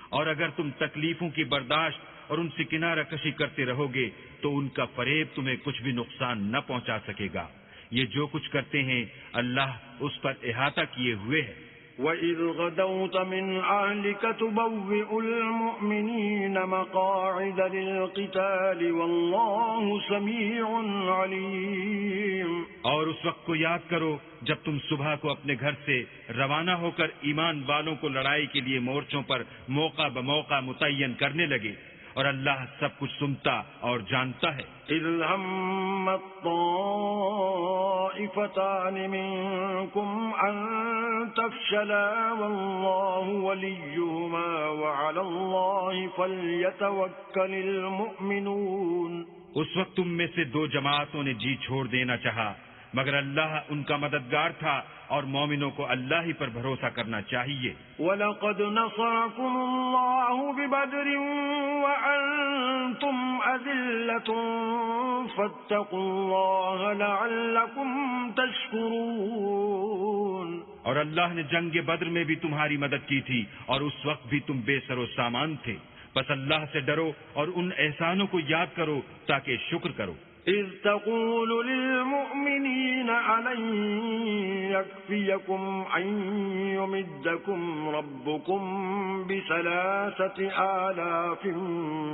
اور اگر تم تکلیفوں کی برداشت اور ان سے کنارہ کشی کرتے رہو گے تو ان کا فریب تمہیں کچھ بھی نقصان نہ پہنچا سکے گا. یہ جو کچھ کرتے ہیں اللہ اس پر احاطہ کیے ہوئے ہے. وَإِذْ غَدَوْتَ مِنْ أَهْلِكَ تُبَوِّئُ الْمُؤْمِنِينَ مَقَاعِدَ لِلْقِتَالِ وَاللَّهُ سَمِيعٌ عَلِيمٌ. اور اس وقت کو یاد کرو جب تم صبح کو اپنے گھر سے روانہ ہو کر ایمان والوں کو لڑائی کے لیے مورچوں پر موقع بموقع متعین کرنے لگے، اور اللہ سب کچھ سنتا اور جانتا ہے. إِذْ هَمَّتْ طَائِفَتَانِ مِنكُمْ أَن تَفْشَلَا وَاللَّهُ وَلِيُّهُمَا وَعَلَى اللَّهِ فَلْيَتَوَكَّلِ الْمُؤْمِنُونَ. اس وقت تم میں سے دو جماعتوں نے جی چھوڑ دینا چاہا، مگر اللہ ان کا مددگار تھا اور مومنوں کو اللہ ہی پر بھروسہ کرنا چاہیے. وَلَقَدْ نَصَرَكُمُ اللَّهُ بِبَدْرٍ وَأَنْتُمْ أَذِلَّةٌ فَاتَّقُوا اللَّهَ لَعَلَّكُمْ تَشْكُرُونَ. اور اللہ نے جنگ بدر میں بھی تمہاری مدد کی تھی اور اس وقت بھی تم بے سر و سامان تھے، بس اللہ سے ڈرو اور ان احسانوں کو یاد کرو تاکہ شکر کرو. إِذْ تَقُولُ لِلْمُؤْمِنِينَ أَلَنْ يَكْفِيَكُمْ أَنْ يُمِدَّكُمْ رَبُّكُمْ ب3,000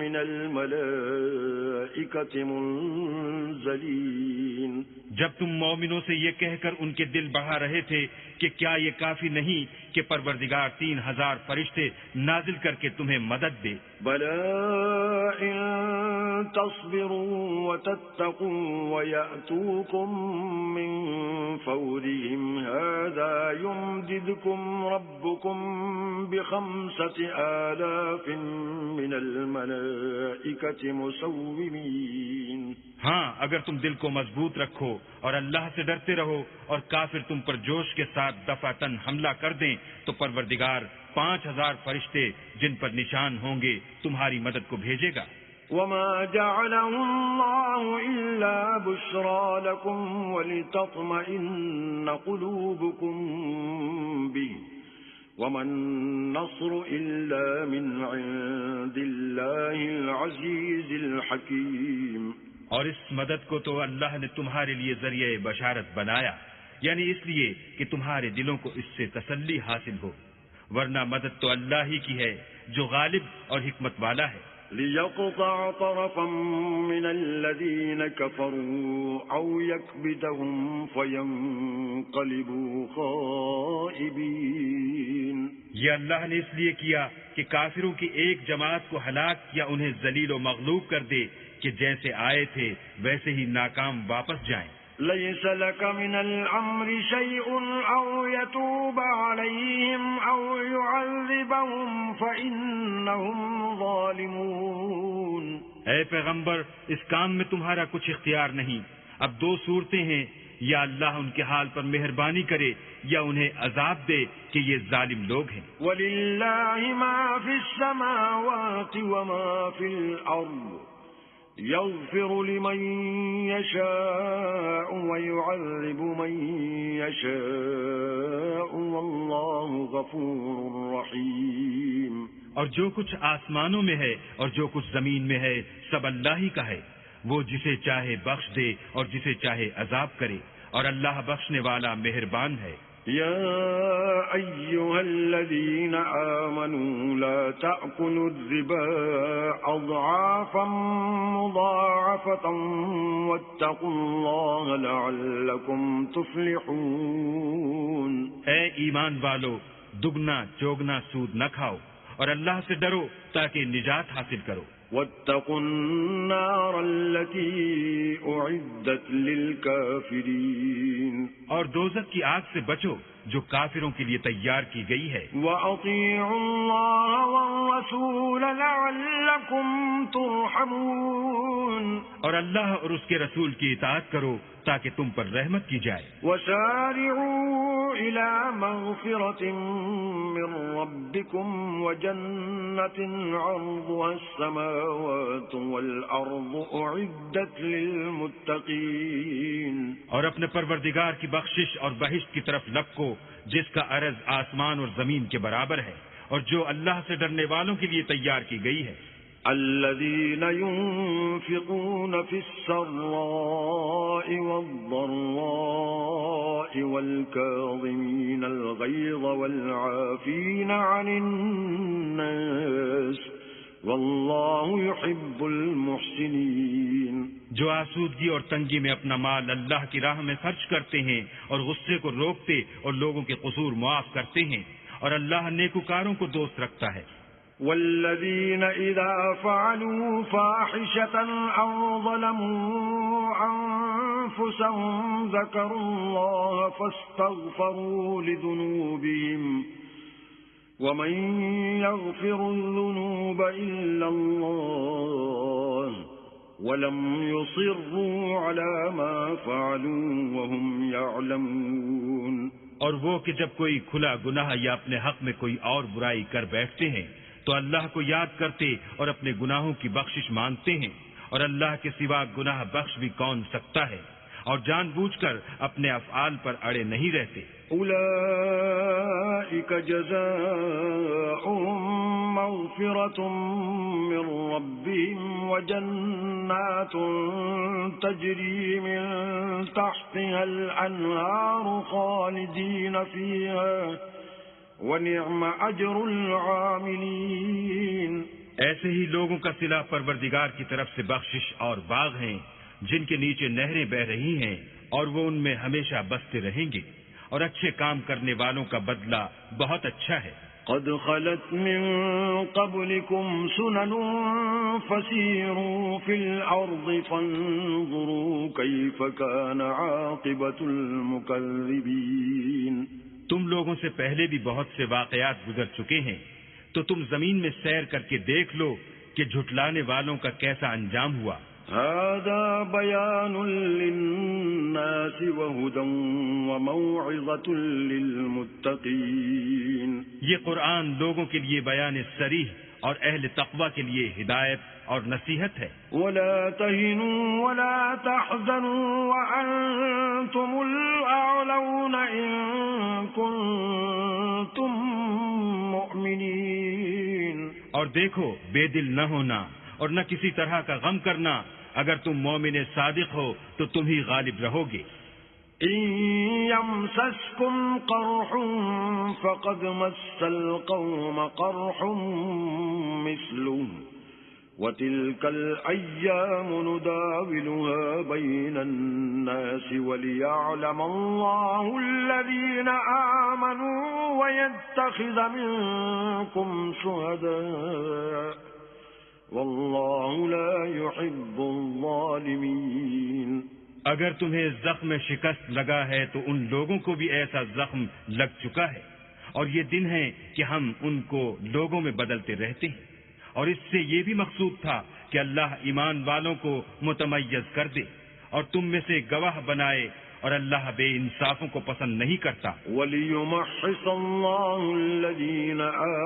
مِّنَ الْمَلَائِكَةِ مُنزَلِينَ. جب تم مومنوں سے یہ کہہ کر ان کے دل بڑھا رہے تھے کہ کیا یہ کافی نہیں کہ پروردگار 3,000 فرشتے نازل کر کے تمہیں مدد دے. بَلَىٰ إِن تَصْبِرُوا وَتَتَّقُوا وَيَأْتُوكُم مِّن فَوْرِهِمْ هَٰذَا يُمْدِدْكُمْ رَبُّكُم ب5,000 مِّنَ الْمَلَائِكَةِ مُسَوِّمِينَ. ہاں اگر تم دل کو مضبوط رکھو اور اللہ سے ڈرتے رہو اور کافر تم پر جوش کے ساتھ دفعتاً حملہ کر دیں تو پروردگار 5,000 فرشتے جن پر نشان ہوں گے تمہاری مدد کو بھیجے گا. وَمَا جَعَلَهُ اللَّهُ إِلَّا بُشْرَىٰ لَكُمْ وَلِتَطْمَئِنَّ قُلُوبُكُم بِهِ وَمَا النَّصْرُ إِلَّا مِنْ عِندِ اللَّهِ الْعَزِيزِ الْحَكِيمِ. اور اس مدد کو تو اللہ نے تمہارے لیے ذریعہ بشارت بنایا، یعنی اس لیے کہ تمہارے دلوں کو اس سے تسلی حاصل ہو، ورنہ مدد تو اللہ ہی کی ہے جو غالب اور حکمت والا ہے. لِيَقْطَعَ طَرَفًا مِّنَ الَّذِينَ كَفَرُوا أَوْ يَكْبِتَهُمْ فَيَنقَلِبُوا خَائِبِينَ. یہ اللہ نے اس لیے کیا کہ کافروں کی ایک جماعت کو ہلاک یا انہیں ذلیل و مغلوب کر دے کہ جیسے آئے تھے ویسے ہی ناکام واپس جائیں. لَيْسَ لَكَ مِنَ الْأَمْرِ شَيْءٌ أَوْ يَتُوبَ عَلَيْهِمْ أَوْ يُعَذِّبَهُمْ فَإِنَّهُمْ ظَالِمُونَ. اے پیغمبر اس کام میں تمہارا کچھ اختیار نہیں. اب دو صورتیں ہیں، یا اللہ ان کے حال پر مہربانی کرے یا انہیں عذاب دے کہ یہ ظالم لوگ ہیں. وَلِلَّهِ مَا فِي السَّمَاوَاتِ وَمَا فِي الْأَرْضِ يَغْفِرُ لِمَن يَشَاءُ وَيُعَذِّبُ مَن يَشَاءُ وَاللَّهُ غَفُورٌ رَّحِيمٌ. اور جو کچھ آسمانوں میں ہے اور جو کچھ زمین میں ہے سب اللہ ہی کا ہے. وہ جسے چاہے بخش دے اور جسے چاہے عذاب کرے، اور اللہ بخشنے والا مہربان ہے. يا أيها الذين آمنوا لا تأكلوا الربا أضعافا مضاعفة واتقوا الله لعلكم تفلحون. اے ایمان والو، دگنا چوگنا سود نہ کھاؤ اور اللہ سے ڈرو تاکہ نجات حاصل کرو. واتقوا النار التي أعدت للكافرين. اور دوزخ کی آگ سے بچو جو کافروں کے لیے تیار کی گئی ہے. وَأَطِيعُوا اللَّهَ وَالرَّسُولَ لَعَلَّكُمْ تُرْحَمُونَ. اور اللہ اور اس کے رسول کی اطاعت کرو تاکہ تم پر رحمت کی جائے. وَسَارِعُوا إِلَى مَغْفِرَةٍ مِّن رَّبِّكُمْ وَجَنَّةٍ عَرْضُهَا السَّمَاوَاتُ وَالْأَرْضُ أُعِدَّتْ لِلْمُتَّقِينَ. اور اپنے پروردگار کی بخشش اور بہشت کی طرف لپکو جس کا عرض آسمان اور زمین کے برابر ہے اور جو اللہ سے ڈرنے والوں کے لیے تیار کی گئی ہے. الذين ينفقون في السراء والضراء والكاظمين الغيظ والعافين عن الناس والله يحب المحسنين. جو آسودگی اور تنگی میں اپنا مال اللہ کی راہ میں خرچ کرتے ہیں اور غصے کو روکتے اور لوگوں کے قصور معاف کرتے ہیں، اور اللہ نیکوکاروں کو دوست رکھتا ہے. والذين إذا فعلوا فاحشة أو ظلموا أنفسهم ذكروا الله فاستغفروا لذنوبهم ومن يغفر الذنوب إلا الله ولم يصروا على ما فعلوا وهم يعلمون. اور وہ کہ جب کوئی کھلا گناہ یا اپنے حق میں کوئی اور برائی کر بیٹھتے ہیں تو اللہ کو یاد کرتے اور اپنے گناہوں کی بخشش مانگتے ہیں، اور اللہ کے سوا گناہ بخش بھی کون سکتا ہے، اور جان بوجھ کر اپنے افعال پر اڑے نہیں رہتے. اولئک جزاؤہم مغفرۃ من ربہم وجنات تجری من تحتها الانہار خالدین فیہا وَنِعْمَ أَجْرُ الْعَامِلِينَ. ایسے ہی لوگوں کا صلہ پروردگار کی طرف سے بخشش اور باغ ہیں جن کے نیچے نہریں بہ رہی ہیں، اور وہ ان میں ہمیشہ بستے رہیں گے، اور اچھے کام کرنے والوں کا بدلہ بہت اچھا ہے. قد خلت من قبلكم سنن فسيروا في الأرض فانظروا كيف كان عاقبة المكذبين. تم لوگوں سے پہلے بھی بہت سے واقعات گزر چکے ہیں، تو تم زمین میں سیر کر کے دیکھ لو کہ جھٹلانے والوں کا کیسا انجام ہوا. هذا بيان للناس وهدى وموعظة للمتقين. یہ قرآن لوگوں کے لیے بیان صریح اور اہل تقوی کے لیے ہدایت اور نصیحت ہے. ولا تهنوا ولا تحزنوا وأنتم الأعلون إن كنتم مؤمنين. اور دیکھو بے دل نہ ہونا اور نہ کسی طرح کا غم کرنا، اگر تم مومن صادق ہو تو تم ہی غالب رہو گے. إن يمسسكم قرح فقد مس القوم قرح مثله وتلك الأيام نداولها بين الناس وليعلم الله الذين آمنوا ويتخذ منكم شهداء والله لا يحب الظالمين. اگر تمہیں زخم شکست لگا ہے تو ان لوگوں کو بھی ایسا زخم لگ چکا ہے، اور یہ دن ہے کہ ہم ان کو لوگوں میں بدلتے رہتے ہیں، اور اس سے یہ بھی مقصود تھا کہ اللہ ایمان والوں کو متمیز کر دے اور تم میں سے گواہ بنائے، اور اللہ بے انصافوں کو پسند نہیں کرتا۔ وَلِيُمَحِّصَ اللَّهُ الَّذِينَ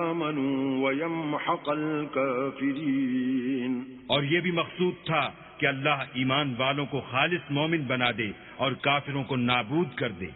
آمَنُوا وَيَمْحَقَ الْكَافِرِينَ، اور یہ بھی مقصود تھا کہ اللہ ایمان والوں کو خالص مومن بنا دے اور کافروں کو نابود کر دے۔